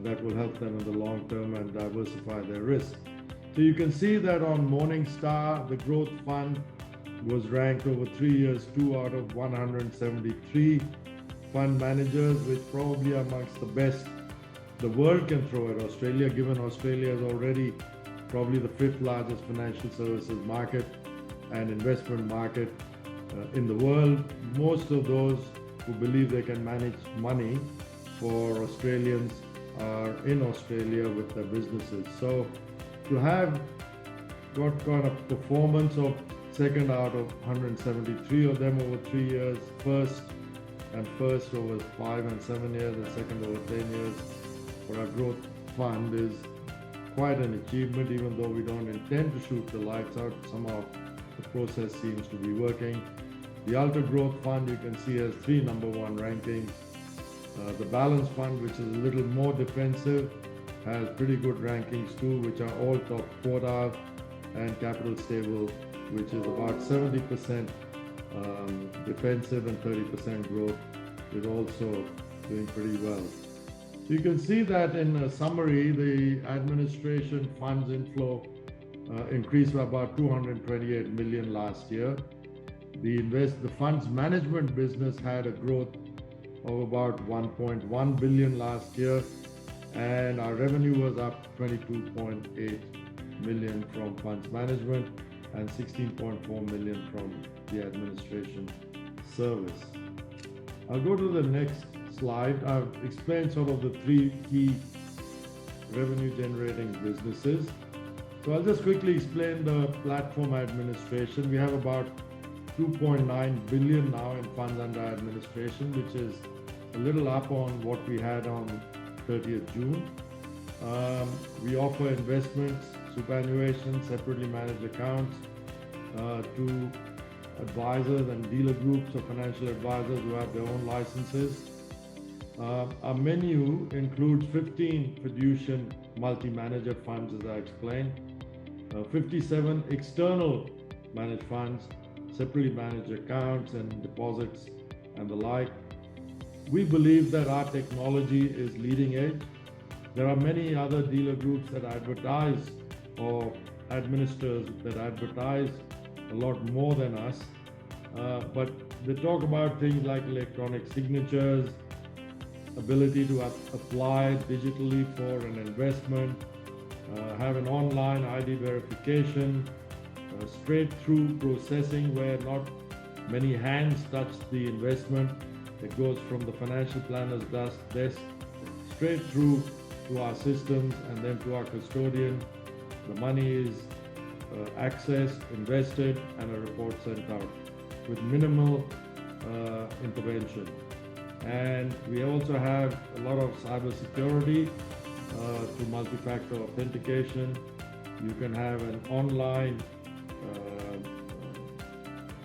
that will help them in the long term and diversify their risk. So you can see that on Morningstar, the growth fund was ranked over 3 years 2 out of 173 fund managers, which probably are amongst the best the world can throw at Australia, given Australia is already probably the 5th largest financial services market and investment market in the world. Most of those who believe they can manage money for Australians are in Australia with their businesses. So to have got kind of performance of second out of 173 of them over 3 years, first over 5 and 7 years, and second over 10 years for our growth fund is quite an achievement. Even though we don't intend to shoot the lights out, somehow the process seems to be working. The Ultra Growth Fund, you can see, has 3 number 1 rankings. The Balance Fund, which is a little more defensive, has pretty good rankings too, which are all top quartile, and Capital Stable, which is about 70% defensive and 30% growth, is also doing pretty well. So you can see that in a summary, the administration funds inflow increased by about 228 million last year. The funds management business had a growth of about 1.1 billion last year, and our revenue was up 22.8 million from funds management and 16.4 million from the administration service. I'll go to the next slide. I've explained sort of the three key revenue generating businesses. So I'll just quickly explain the platform administration. We have about 2.9 billion now in funds under administration, which is a little up on what we had on 30th June. We offer investments, superannuation, separately managed accounts to advisors and dealer groups of financial advisors who have their own licenses. Our menu includes 15 fiducian multi-manager funds, as I explained, 57 external managed funds, separately managed accounts and deposits and the like. We believe that our technology is leading edge. There are many other dealer groups that advertise or administrators that advertise a lot more than us, but they talk about things like electronic signatures, ability to apply digitally for an investment, have an online ID verification, straight-through processing where not many hands touch the investment. It goes from the financial planner's desk straight through to our systems and then to our custodian. The money is accessed, invested, and a report sent out with minimal intervention. And we also have a lot of cyber security through multi-factor authentication. You can have an online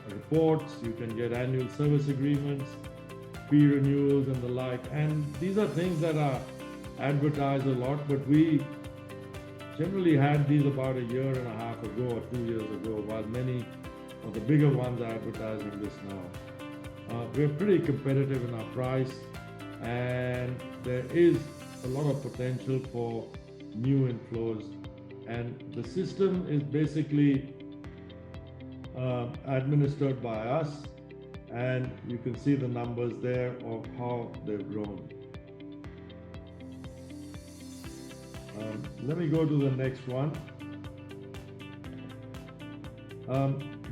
reports, you can get annual service agreements, fee renewals and the like. And these are things that are advertised a lot, but we generally had these about a year and a half ago or 2 years ago, while many of the bigger ones are advertising this now. We're pretty competitive in our price, and there is a lot of potential for new inflows. And the system is basically administered by us, and you can see the numbers there of how they've grown. Let me go to the next one.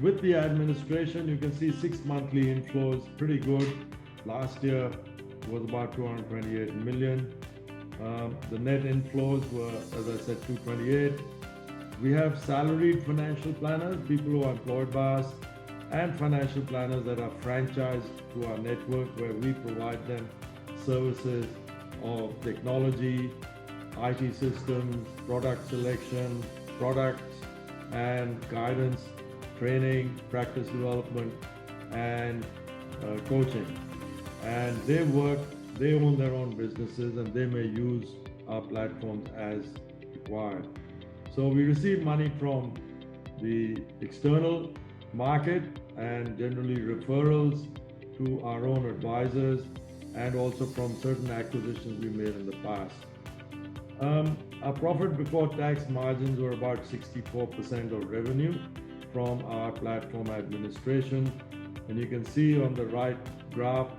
With the administration, you can see 6 monthly inflows, pretty good. Last year was about 228 million. The net inflows were, as I said, 228. We have salaried financial planners, people who are employed by us, and financial planners that are franchised to our network, where we provide them services of technology, IT systems, product selection, products, and guidance, training, practice development, and coaching. And they own their own businesses, and they may use our platforms as required. So we receive money from the external market and generally referrals to our own advisors, and also from certain acquisitions we made in the past. Our profit before tax margins were about 64% of revenue from our platform administration. And you can see on the right graph,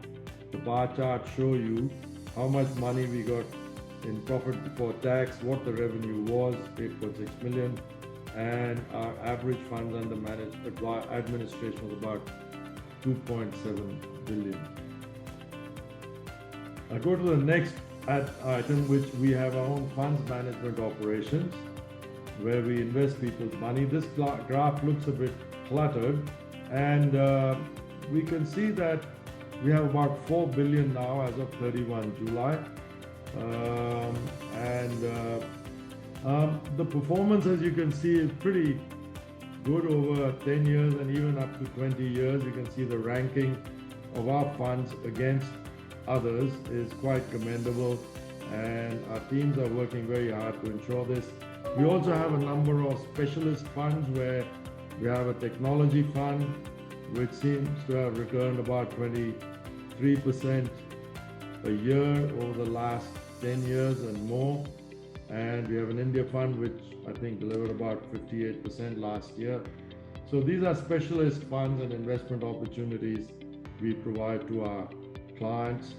the bar chart show you how much money we got in profit before tax, what the revenue was, 8.6 million, and our average funds under administration was about 2.7 billion. I go to the next item, which we have our own funds management operations, where we invest people's money. This graph looks a bit cluttered, and we can see that we have about 4 billion now as of 31 July. The performance, as you can see, is pretty good over 10 years and even up to 20 years. You can see the ranking of our funds against others is quite commendable, and our teams are working very hard to ensure this. We also have a number of specialist funds, where we have a technology fund which seems to have returned about 23% a year over the last 10 years and more. And we have an India fund which I think delivered about 58% last year. So these are specialist funds and investment opportunities we provide to our clients,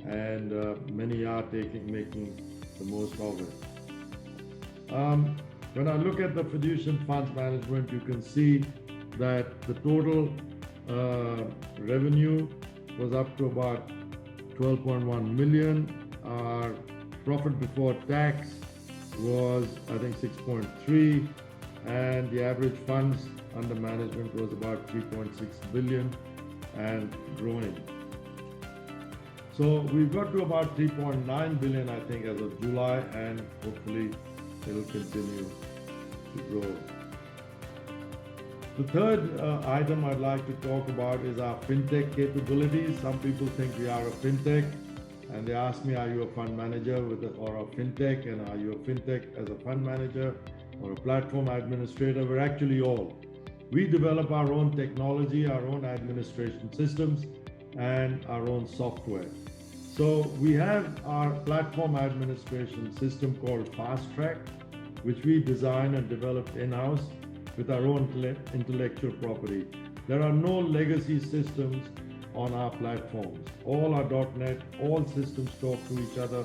and many are making the most of it. When I look at the fiducian funds management, you can see that the total revenue was up to about 12.1 million. Our profit before tax was, I think, 6.3, and the average funds under management was about 3.6 billion and growing. So we've got to about 3.9 billion, I think, as of July, and hopefully it'll continue to grow. The third item I'd like to talk about is our fintech capabilities. Some people think we are a fintech, and they ask me, are you a fund manager or a fintech, and are you a fintech as a fund manager or a platform administrator? We're actually all. We develop our own technology, our own administration systems, and our own software. So we have our platform administration system called FastTrack, which we designed and developed in-house with our own intellectual property. There are no legacy systems on our platforms. All are .NET, all systems talk to each other,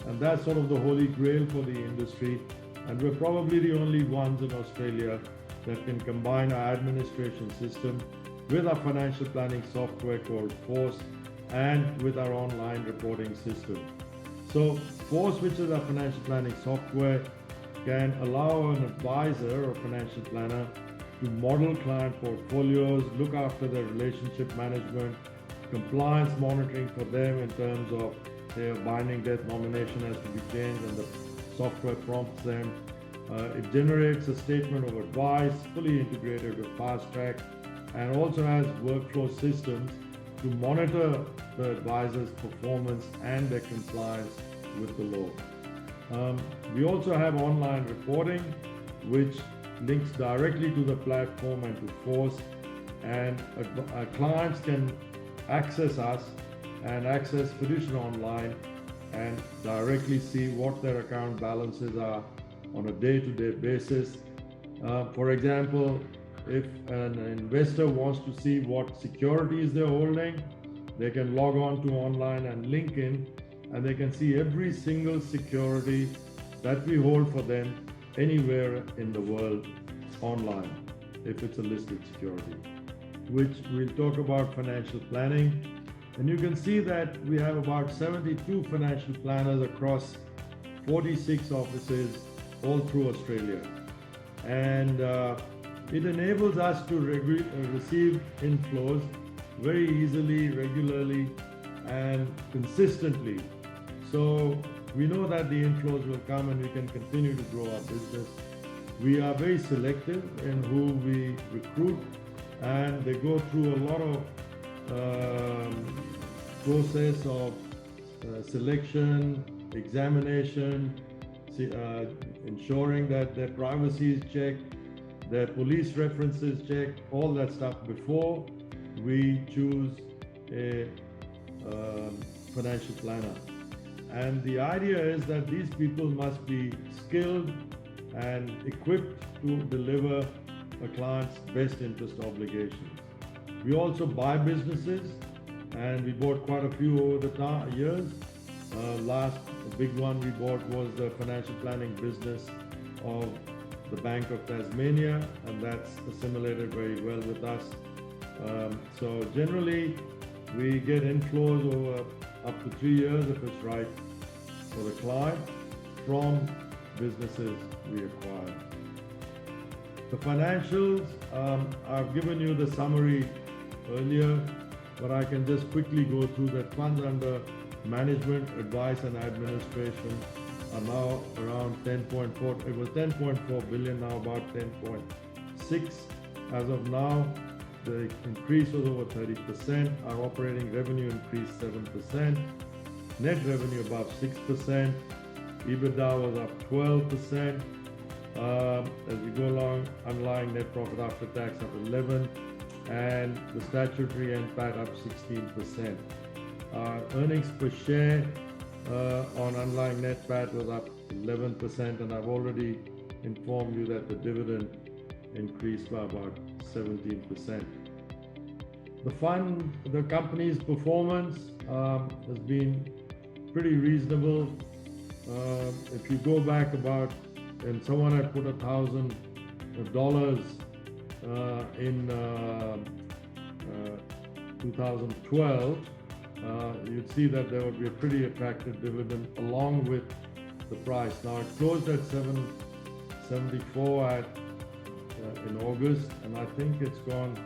and that's sort of the holy grail for the industry. And we're probably the only ones in Australia that can combine our administration system with our financial planning software called Force and with our online reporting system. So Force, which is our financial planning software, can allow an advisor or financial planner to model client portfolios, look after their relationship management, compliance monitoring for them in terms of, say, a binding death nomination has to be changed and the software prompts them. It generates a statement of advice, fully integrated with FastTrack, and also has workflow systems to monitor the advisor's performance and their compliance with the law. We also have online reporting, which links directly to the platform and to Force, and our clients can access us and access Fiducian Online and directly see what their account balances are on a day-to-day basis. For example, if an investor wants to see what securities they're holding, they can log on to online and link in, and they can see every single security that we hold for them anywhere in the world online, if it's a listed security, which we'll talk about financial planning. And you can see that we have about 72 financial planners across 46 offices all through Australia. And it enables us to receive inflows very easily, regularly, and consistently. So we know that the inflows will come and we can continue to grow our business. We are very selective in who we recruit, and they go through a lot of process of selection, examination, ensuring that their privacy is checked, their police references checked, all that stuff before we choose a financial planner. And the idea is that these people must be skilled and equipped to deliver a client's best interest obligations. We also buy businesses, and we bought quite a few over the years. Last big one we bought was the financial planning business of the Bank of Tasmania, and that's assimilated very well with us. So generally, we get inflows over up to 3 years if it's right for the client from businesses we acquire. The financials, I've given you the summary earlier, but I can just quickly go through that. Funds under management, advice and administration are now around 10.4. It was 10.4 billion, now about 10.6 as of now. The increase was over 30%. Our operating revenue increased 7%. Net revenue above 6%. EBITDA was up 12%. As we go along, underlying net profit after tax up 11%, and the statutory NPAT up 16%. Our earnings per share on underlying net PAT was up 11%, and I've already informed you that the dividend increased by about 17%. The company's performance has been pretty reasonable. If you go back about, and someone had put $1,000 in 2012, you'd see that there would be a pretty attractive dividend along with the price. Now it closed at 7.74 in August, and I think it's gone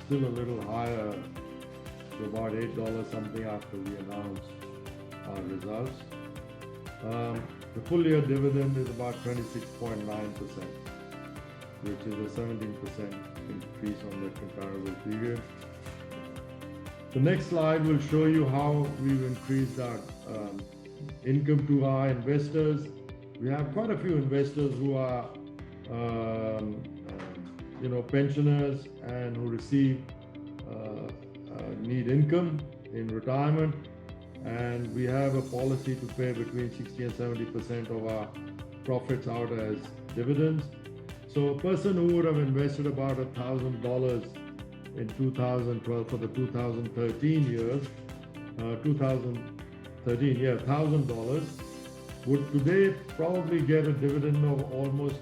still a little higher to about $8 something after we announced our results. The full year dividend is about 26.9%, which is a 17% increase on the comparable period. The next slide will show you how we've increased our income to our investors. We have quite a few investors who are pensioners and who need income in retirement, and we have a policy to pay between 60 and 70% of our profits out as dividends. So a person who would have invested about $1,000 in 2012 for the 2013 years, $1,000 would today probably get a dividend of almost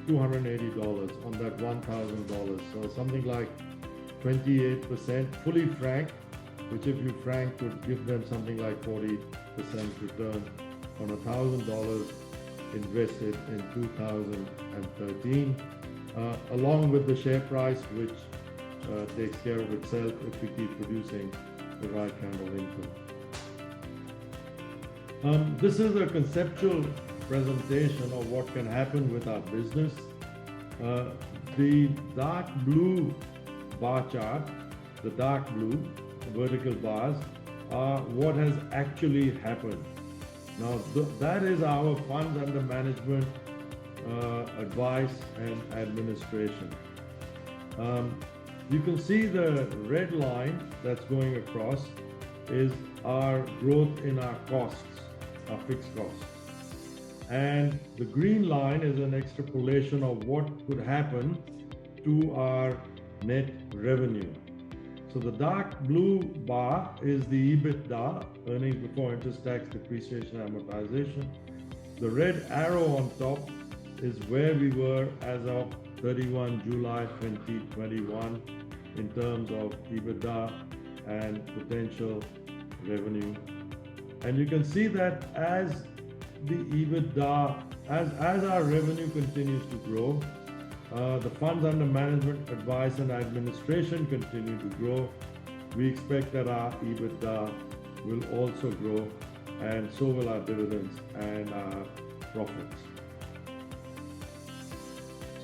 $280 on that $1,000. So something like 28% fully franked, which if you frank would give them something like 40% return on $1,000 invested in 2013, along with the share price, which takes care of itself if we keep producing the right kind of income. This is a conceptual presentation of what can happen with our business. The dark blue bar chart, the dark blue vertical bars, are what has actually happened. Now that is our funds under management, advice and administration. You can see the red line that's going across is our growth in our costs, our fixed costs. And the green line is an extrapolation of what could happen to our net revenue. So the dark blue bar is the EBITDA, earnings before interest, tax, depreciation, amortization. The red arrow on top is where we were as of 31 July 2021 in terms of EBITDA and potential revenue. And you can see that as the EBITDA, as our revenue continues to grow, the funds under management, advice and administration continue to grow. We expect that our EBITDA will also grow, and so will our dividends and our profits.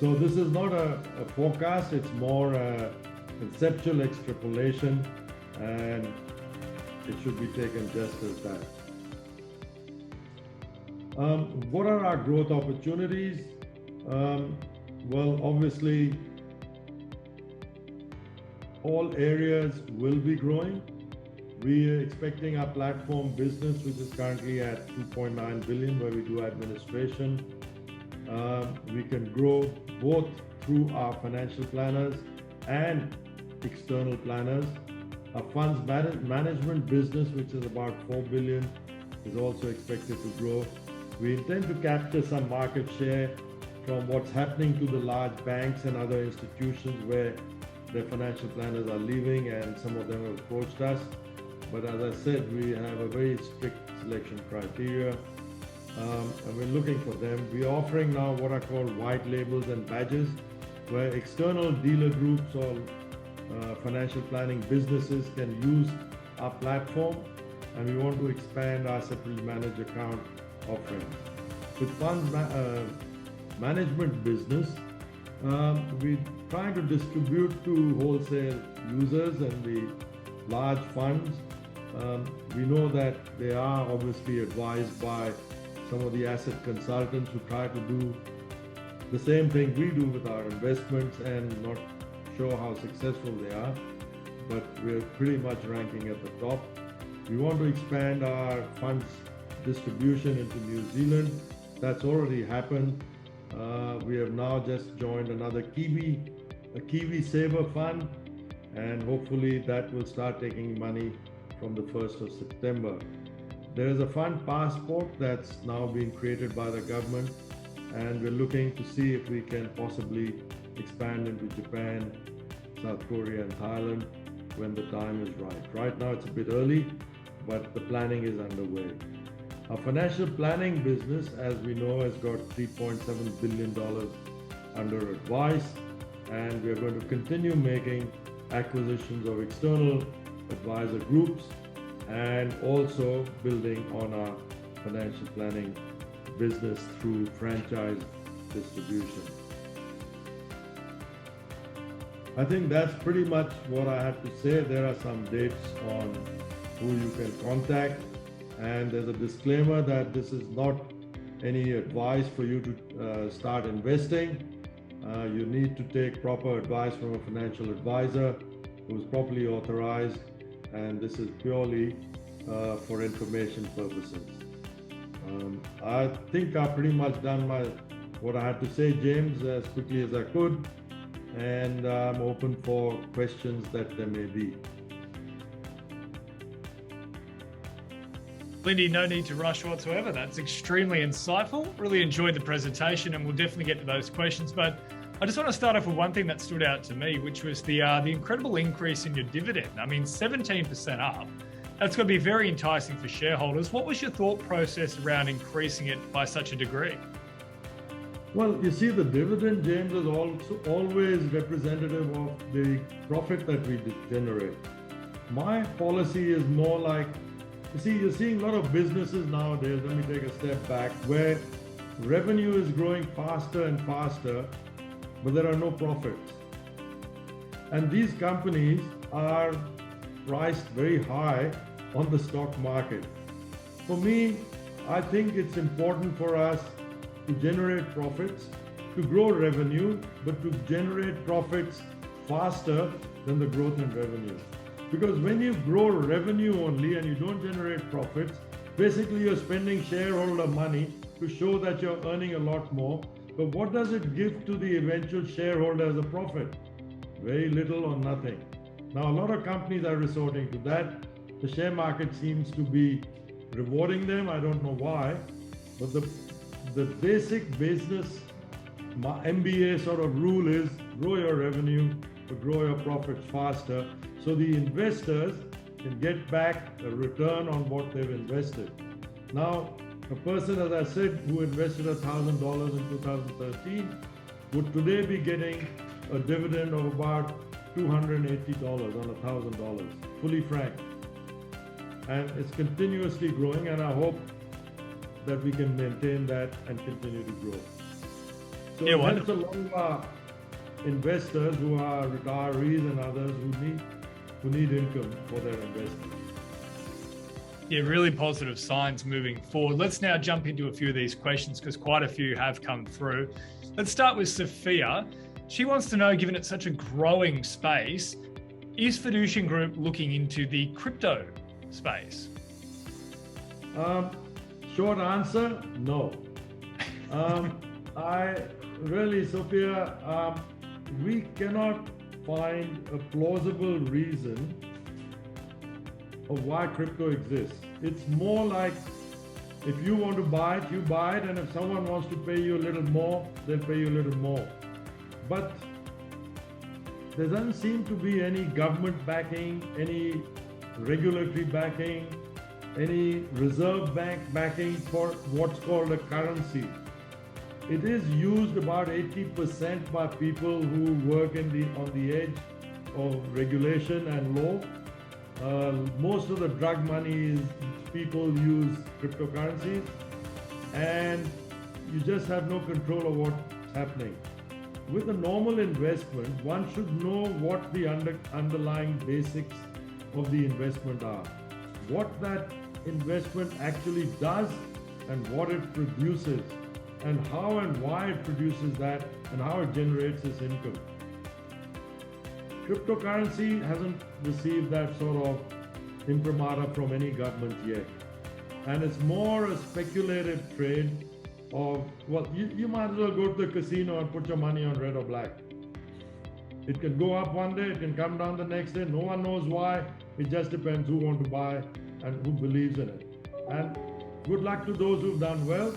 So this is not a forecast, it's more a conceptual extrapolation, and it should be taken just as that. What are our growth opportunities? Well, obviously, all areas will be growing. We are expecting our platform business, which is currently at 2.9 billion, where we do administration. We can grow both through our financial planners and external planners. Our funds management business, which is about 4 billion, is also expected to grow. We intend to capture some market share from what's happening to the large banks and other institutions where their financial planners are leaving, and some of them have approached us. But as I said, we have a very strict selection criteria, and we're looking for them. We're offering now what are called white labels and badges, where external dealer groups or financial planning businesses can use our platform, and we want to expand our separately managed account offering. With funds management business, we're trying to distribute to wholesale users and the large funds. We know that they are obviously advised by some of the asset consultants who try to do the same thing we do with our investments and not show how successful they are, but we're pretty much ranking at the top. We want to expand our funds distribution into New Zealand. That's already happened. We have now just joined another 𝐘𝐩𝐿𝐴𝐵 fund, and hopefully that will start taking money from the 1st of September. There is a fund passport that's now being created by the government, and we're looking to see if we can possibly expand into Japan, South Korea and Thailand when the time is right. Right now it's a bit early, but the planning is underway. Our financial planning business, as we know, has got $3.7 billion under advice, and we're going to continue making acquisitions of external advisor groups and also building on our financial planning business through franchise distribution. I think that's pretty much what I have to say. There are some dates on who you can contact, and there's a disclaimer that this is not any advice for you to start investing. You need to take proper advice from a financial advisor who's properly authorized, and this is purely for information purposes. I think I've pretty much done what I had to say, James, as quickly as I could, and I'm open for questions that there may be. Lindy, no need to rush whatsoever. That's extremely insightful. Really enjoyed the presentation, and we'll definitely get to those questions. But I just want to start off with one thing that stood out to me, which was the incredible increase in your dividend. I mean, 17% up. That's going to be very enticing for shareholders. What was your thought process around increasing it by such a degree? Well, you see, the dividend, James, is also always representative of the profit that we generate. My policy is more like, you see, you're seeing a lot of businesses nowadays, let me take a step back, where revenue is growing faster and faster, but there are no profits. And these companies are priced very high on the stock market. For me, I think it's important for us to generate profits, to grow revenue, but to generate profits faster than the growth in revenue. Because when you grow revenue only and you don't generate profits, basically you're spending shareholder money to show that you're earning a lot more. But what does it give to the eventual shareholder as a profit? Very little or nothing. Now, a lot of companies are resorting to that. The share market seems to be rewarding them. I don't know why, but the basic business MBA sort of rule is grow your revenue, but grow your profits faster, so the investors can get back a return on what they've invested. Now, a person, as I said, who invested $1,000 in 2013 would today be getting a dividend of about $280 on $1,000, fully franked. And it's continuously growing, and I hope that we can maintain that and continue to grow. So yeah, helps along our investors who are retirees and others who need income for their investment. Yeah, really positive signs moving forward. Let's now jump into a few of these questions because quite a few have come through. Let's start with Sophia. She wants to know, given it's such a growing space, is Fiducian Group looking into the crypto space? Short answer, no. Sophia, we cannot find a plausible reason of why crypto exists. It's more like if you want to buy it, you buy it, and if someone wants to pay you a little more, they'll pay you a little more. But there doesn't seem to be any government backing, any regulatory backing, any reserve bank backing for what's called a currency. It is used about 80% by people who work on the edge of regulation and law. Most of the drug money is people use cryptocurrencies, and you just have no control of what's happening. With a normal investment, one should know what the underlying basics of the investment are, what that investment actually does and what it produces, and how and why it produces that, and how it generates its income. Cryptocurrency hasn't received that sort of imprimatur from any government yet. And it's more a speculative trade of, well, you might as well go to the casino and put your money on red or black. It can go up one day, it can come down the next day, no one knows why. It just depends who wants to buy and who believes in it. And good luck to those who've done well.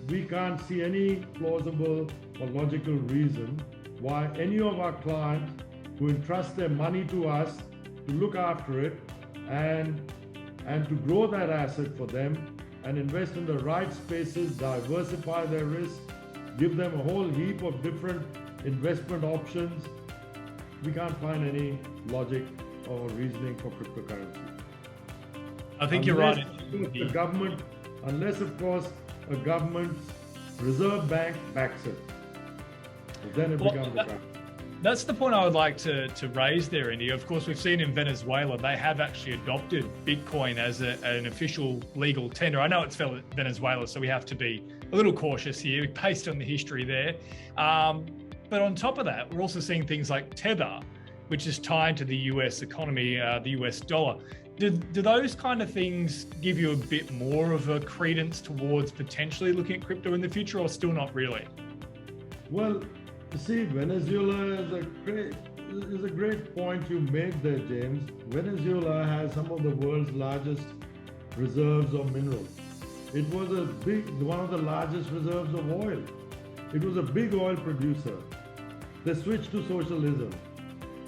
We can't see any plausible or logical reason why any of our clients who entrust their money to us to look after it and to grow that asset for them and invest in the right spaces, diversify their risk, give them a whole heap of different investment options. We can't find any logic or reasoning for cryptocurrency. I think you're right. The government, unless of course a government's reserve bank backs it, then it becomes a currency. That's the point I would like to raise there, Indy. Of course, we've seen in Venezuela, they have actually adopted Bitcoin as an official legal tender. I know it's Venezuela, so we have to be a little cautious here based on the history there. But on top of that, we're also seeing things like Tether, which is tied to the US economy, the US dollar. Do those kind of things give you a bit more of a credence towards potentially looking at crypto in the future, or still not really? Well, you see, Venezuela is a great point you made there, James. Venezuela has some of the world's largest reserves of minerals. It was one of the largest reserves of oil. It was a big oil producer. They switched to socialism.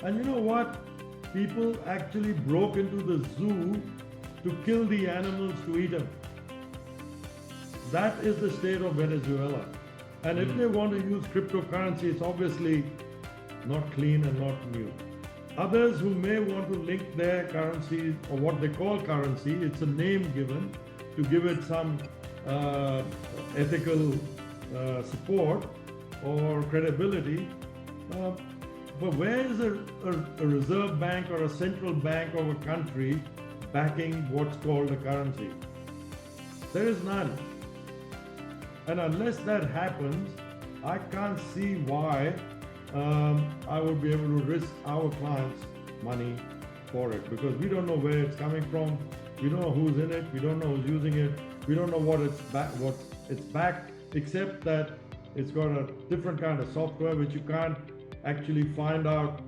And you know what? People actually broke into the zoo to kill the animals to eat them. That is the state of Venezuela. And if they want to use cryptocurrency, it's obviously not clean and not new. Others who may want to link their currency, or what they call currency, it's a name given to give it some ethical support or credibility. But where is a reserve bank or a central bank of a country backing what's called a currency? There is none. And unless that happens, I can't see why I would be able to risk our clients' money for it, because we don't know where it's coming from. We don't know who's in it. We don't know who's using it. We don't know what it's backed, except that it's got a different kind of software which you can't actually find out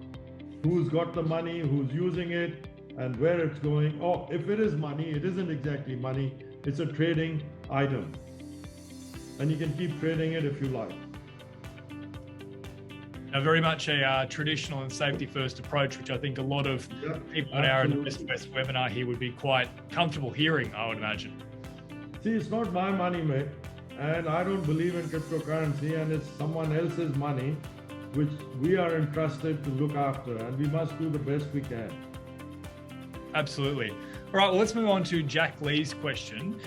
who's got the money, who's using it, and where it's going. Oh, if it is money, it isn't exactly money. It's a trading item. And you can keep trading it if you like. Very much a traditional and safety first approach, which I think a lot of people on our Invest West webinar here would be quite comfortable hearing, I would imagine. See, it's not my money, mate. And I don't believe in cryptocurrency, and it's someone else's money, which we are entrusted to look after, and we must do the best we can. Absolutely. All right, well, let's move on to Jack Lee's question.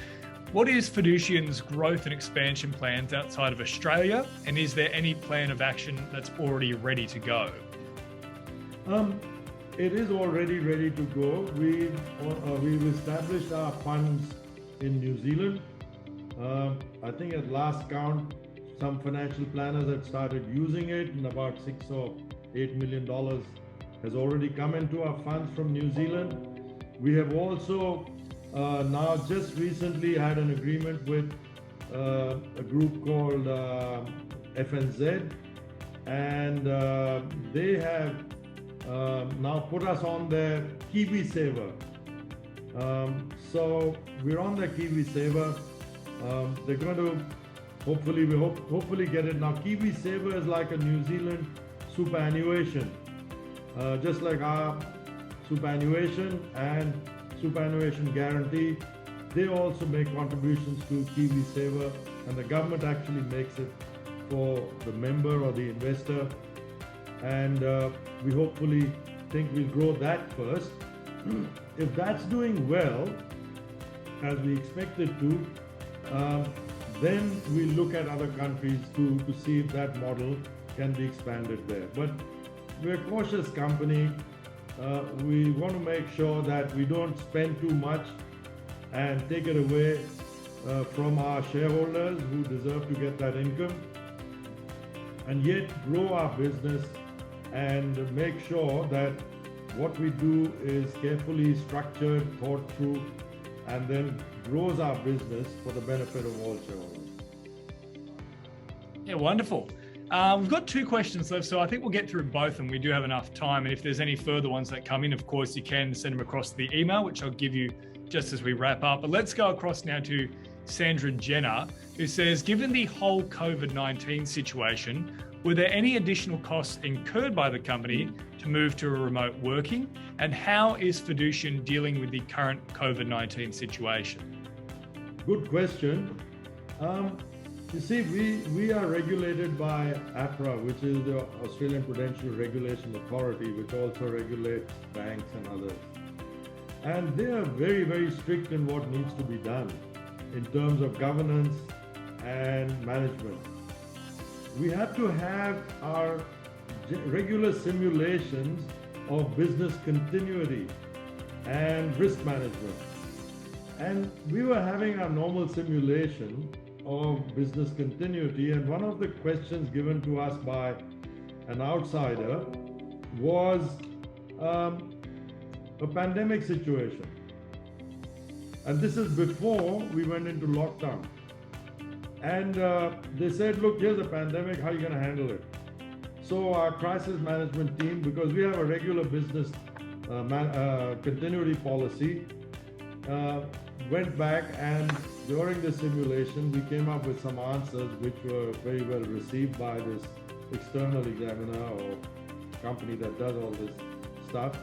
What is Fiducian's growth and expansion plans outside of Australia? And is there any plan of action that's already ready to go? It is already ready to go. We've established our funds in New Zealand. I think at last count, some financial planners had started using it, and about $6 or $8 million has already come into our funds from New Zealand. We have also now just recently had an agreement with a group called FNZ, and they have now put us on their KiwiSaver. So we're on the KiwiSaver. They're going to hopefully get it now. KiwiSaver is like a New Zealand superannuation, just like our superannuation and superannuation guarantee. They also make contributions to KiwiSaver, and the government actually makes it for the member or the investor. And we hopefully think we'll grow that first. If that's doing well, as we expect it to, then we look at other countries to see if that model can be expanded there. But we're a cautious company. We want to make sure that we don't spend too much and take it away from our shareholders who deserve to get that income, and yet grow our business and make sure that what we do is carefully structured, thought through, and then grows our business for the benefit of all shareholders. Yeah, wonderful. We've got 2 questions left, so I think we'll get through both, and we do have enough time. And if there's any further ones that come in, of course, you can send them across the email, which I'll give you just as we wrap up. But let's go across now to Sandra Jenner, who says, given the whole COVID-19 situation, Were there any additional costs incurred by the company to move to a remote working? And how is Fiducian dealing with the current COVID-19 situation? Good question. You see, we are regulated by APRA, which is the Australian Prudential Regulation Authority, which also regulates banks and others. And they are very, very strict in what needs to be done in terms of governance and management. We have to have our regular simulations of business continuity and risk management. And we were having our normal simulation of business continuity, and one of the questions given to us by an outsider was a pandemic situation. And this is before we went into lockdown. And they said, look, here's a pandemic, how are you going to handle it? So our crisis management team, because we have a regular business continuity policy, went back, and during the simulation, we came up with some answers which were very well received by this external examiner or company that does all this stuff.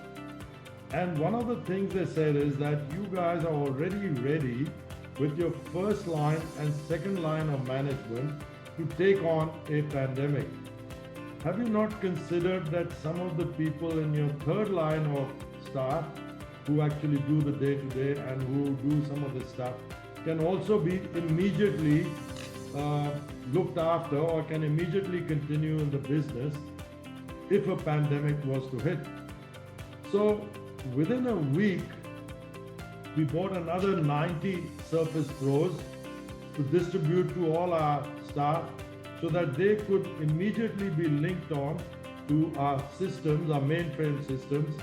And one of the things they said is that you guys are already ready with your first line and second line of management to take on a pandemic. Have you not considered that some of the people in your third line of staff who actually do the day-to-day and who do some of this stuff can also be immediately looked after or can immediately continue in the business if a pandemic was to hit? So within a week, we bought another 90 Surface Pros to distribute to all our staff so that they could immediately be linked on to our systems, our mainframe systems.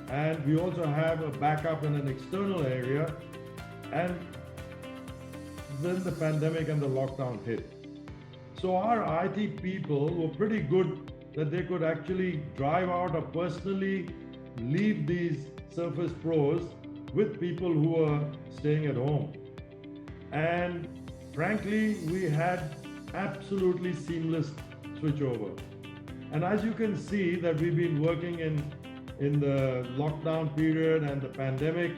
And we also have a backup in an external area. And then the pandemic and the lockdown hit. So our IT people were pretty good that they could actually drive out or personally leave these Surface Pros with people who were staying at home. And frankly, we had absolutely seamless switchover. And as you can see that we've been working in the lockdown period and the pandemic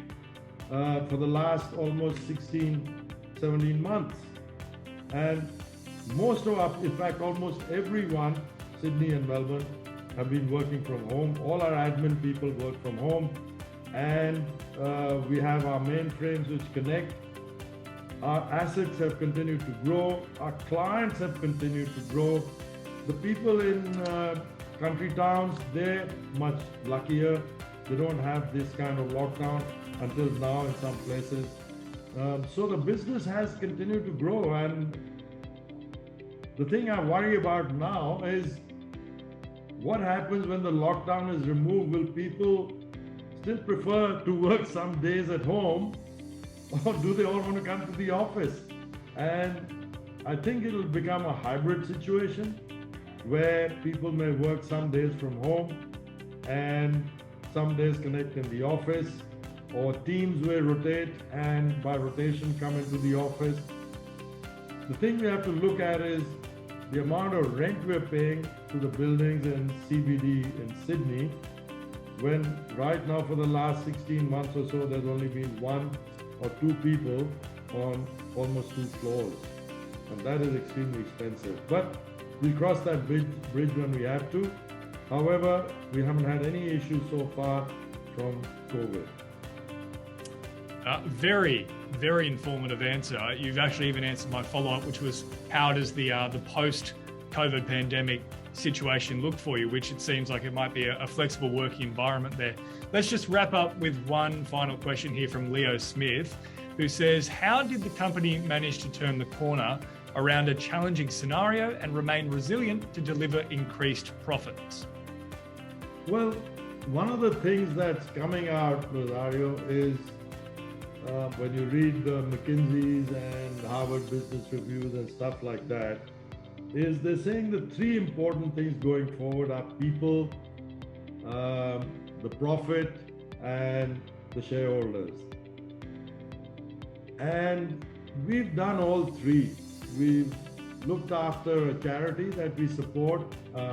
for the last almost 16, 17 months. And most of our, in fact, almost everyone, Sydney and Melbourne, have been working from home. All our admin people work from home. And we have our mainframes which connect. Our assets have continued to grow. Our clients have continued to grow. The people in country towns, they're much luckier. They don't have this kind of lockdown until now in some places. So the business has continued to grow. And the thing I worry about now is what happens when the lockdown is removed? Will people still prefer to work some days at home, or do they all want to come to the office? And I think it'll become a hybrid situation where people may work some days from home and some days connect in the office, or teams will rotate and by rotation come into the office. The thing we have to look at is the amount of rent we're paying to the buildings in CBD in Sydney, when right now for the last 16 months or so, there's only been 1 or 2 people on almost 2 floors. And that is extremely expensive. But we'll cross that bridge when we have to. However, we haven't had any issues so far from COVID. Very, very informative answer. You've actually even answered my follow-up, which was how does the post-COVID pandemic situation look for you, which it seems like it might be a flexible working environment there. Let's just wrap up with one final question here from Leo Smith, who says, how did the company manage to turn the corner around a challenging scenario and remain resilient to deliver increased profits? Well, one of the things that's coming out, Rosario, is when you read the McKinsey's and Harvard Business Reviews and stuff like that, is they're saying the 3 important things going forward are people, the profit, and the shareholders. And we've done all 3. We've looked after a charity that we support,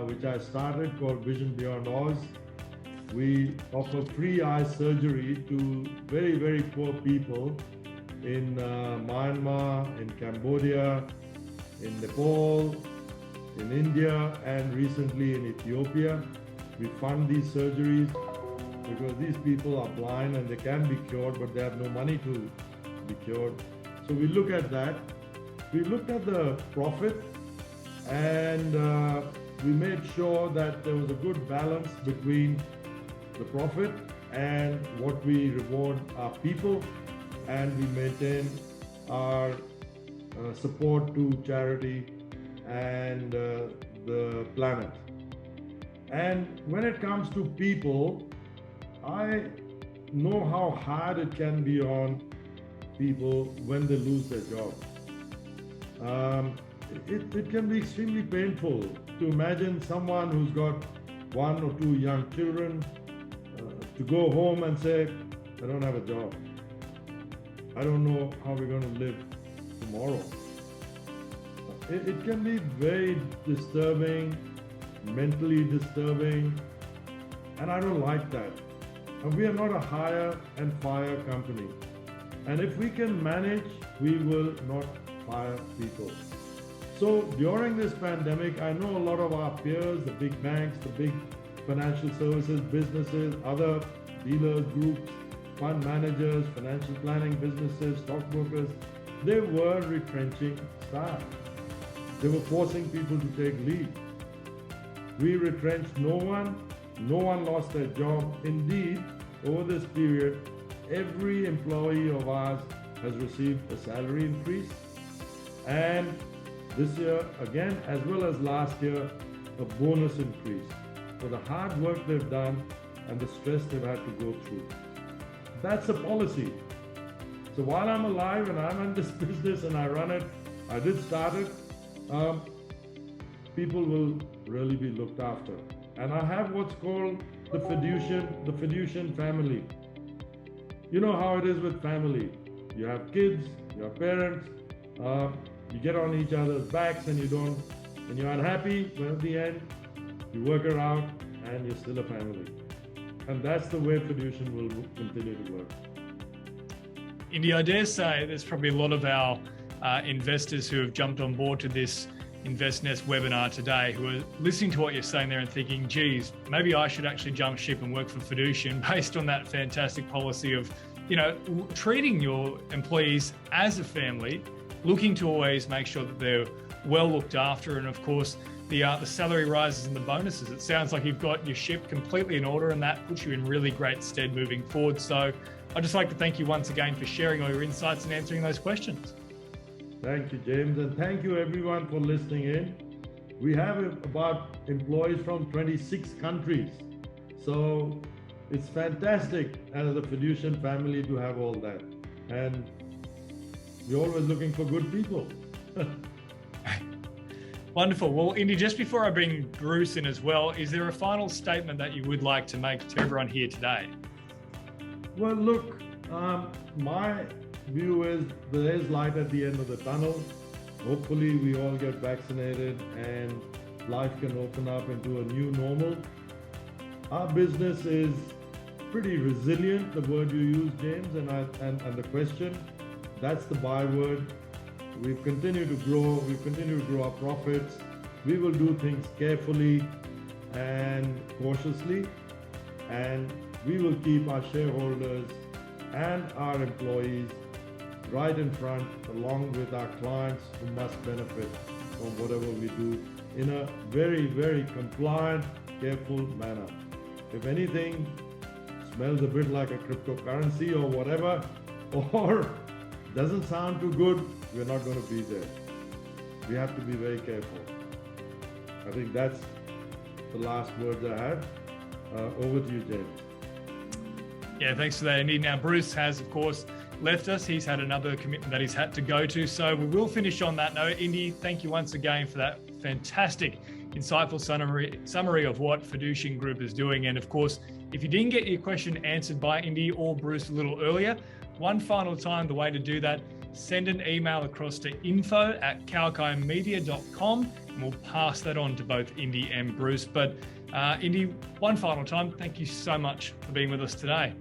which I started, called Vision Beyond Oz. We offer free eye surgery to very, very poor people in Myanmar, in Cambodia, in Nepal, in India, and recently in Ethiopia. We fund these surgeries because these people are blind and they can be cured, but they have no money to be cured. So we look at that. We looked at the profit, and we made sure that there was a good balance between the profit and what we reward our people, and we maintain our support to charity and the planet. And when it comes to people, I know how hard it can be on people when they lose their job. It can be extremely painful to imagine someone who's got 1 or 2 young children to go home and say, I don't have a job. I don't know how we're going to live tomorrow. It can be very disturbing, mentally disturbing, and I don't like that. And we are not a hire and fire company. And if we can manage, we will not fire people. So during this pandemic, I know a lot of our peers, the big banks, the big financial services businesses, other dealers, groups, fund managers, financial planning businesses, stockbrokers, they were retrenching staff. They were forcing people to take leave. We retrenched no one lost their job. Indeed, over this period, every employee of ours has received a salary increase. And this year, again, as well as last year, a bonus increase for the hard work they've done and the stress they've had to go through. That's a policy. So while I'm alive and I'm in this business and I run it, I did start it, people will really be looked after. And I have what's called the fiducian family. You know how it is with family. You have kids, you have parents, you get on each other's backs and you're unhappy, but at the end, you work it out and you're still a family. And that's the way fiducian will continue to work. Indy, I dare say there's probably a lot of our investors who have jumped on board to this InvestNest webinar today who are listening to what you're saying there and thinking, geez, maybe I should actually jump ship and work for fiducian based on that fantastic policy of, treating your employees as a family, looking to always make sure that they're well looked after, and of course the salary rises and the bonuses. It sounds like you've got your ship completely in order, and that puts you in really great stead moving forward. So I'd just like to thank you once again for sharing all your insights and answering those questions. Thank you, James, and thank you everyone for listening in. We have about employees from 26 countries, so it's fantastic as a fiducian family to have all that, and we're always looking for good people. Wonderful. Well, Indy, just before I bring Bruce in as well, is there a final statement that you would like to make to everyone here today? Well, look, my view is there is light at the end of the tunnel. Hopefully we all get vaccinated and life can open up into a new normal. Our business is pretty resilient, the word you used, James, and the question, that's the byword. We've continued to grow, we've continued to grow our profits. We will do things carefully and cautiously, and we will keep our shareholders and our employees right in front, along with our clients who must benefit from whatever we do in a very, very compliant, careful manner. If anything smells a bit like a cryptocurrency or whatever, or doesn't sound too good, we're not going to be there. We have to be very careful. I think that's the last words I had. Over to you, James. Yeah, thanks for that, Indy. Now, Bruce has, of course, left us. He's had another commitment that he's had to go to. So we will finish on that note. Indy, thank you once again for that fantastic, insightful summary of what Fiducian Group is doing. And of course, if you didn't get your question answered by Indy or Bruce a little earlier, one final time, the way to do that send an email across to info@𝐊𝐴𝐚media.com and we'll pass that on to both Indy and Bruce. But Indy, one final time, thank you so much for being with us today.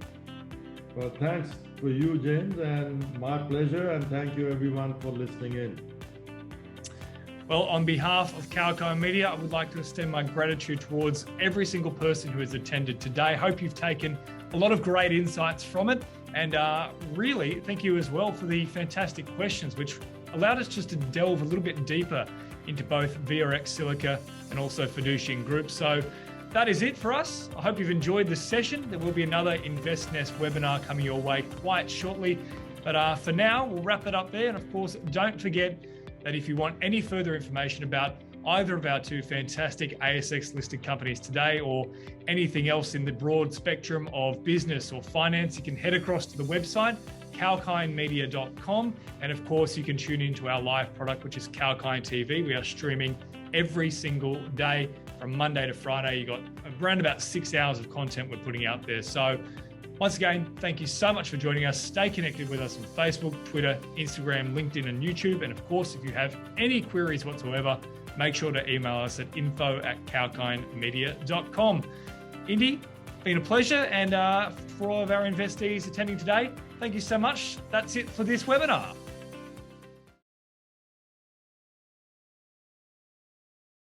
Well, thanks for you, James, and my pleasure, and thank you everyone for listening in. Well, on behalf of 𝐊𝐴𝐚 Media, I would like to extend my gratitude towards every single person who has attended today. Hope you've taken a lot of great insights from it. And really, thank you as well for the fantastic questions, which allowed us just to delve a little bit deeper into both VRX Silica and also Fiducian Group. So that is it for us. I hope you've enjoyed this session. There will be another InvestNest webinar coming your way quite shortly. But for now, we'll wrap it up there. And of course, don't forget that if you want any further information about either of our two fantastic ASX listed companies today or anything else in the broad spectrum of business or finance, you can head across to the website, 𝐊𝐴𝐚media.com. And of course, you can tune into our live product, which is 𝐊𝐼𝐴 TV. We are streaming every single day from Monday to Friday. You got around about 6 hours of content we're putting out there. So once again, thank you so much for joining us. Stay connected with us on Facebook, Twitter, Instagram, LinkedIn, and YouTube. And of course, if you have any queries whatsoever, make sure to email us at info@𝐊𝐼𝐴𝐚media.com. Indy, been a pleasure. And for all of our investees attending today, thank you so much. That's it for this webinar.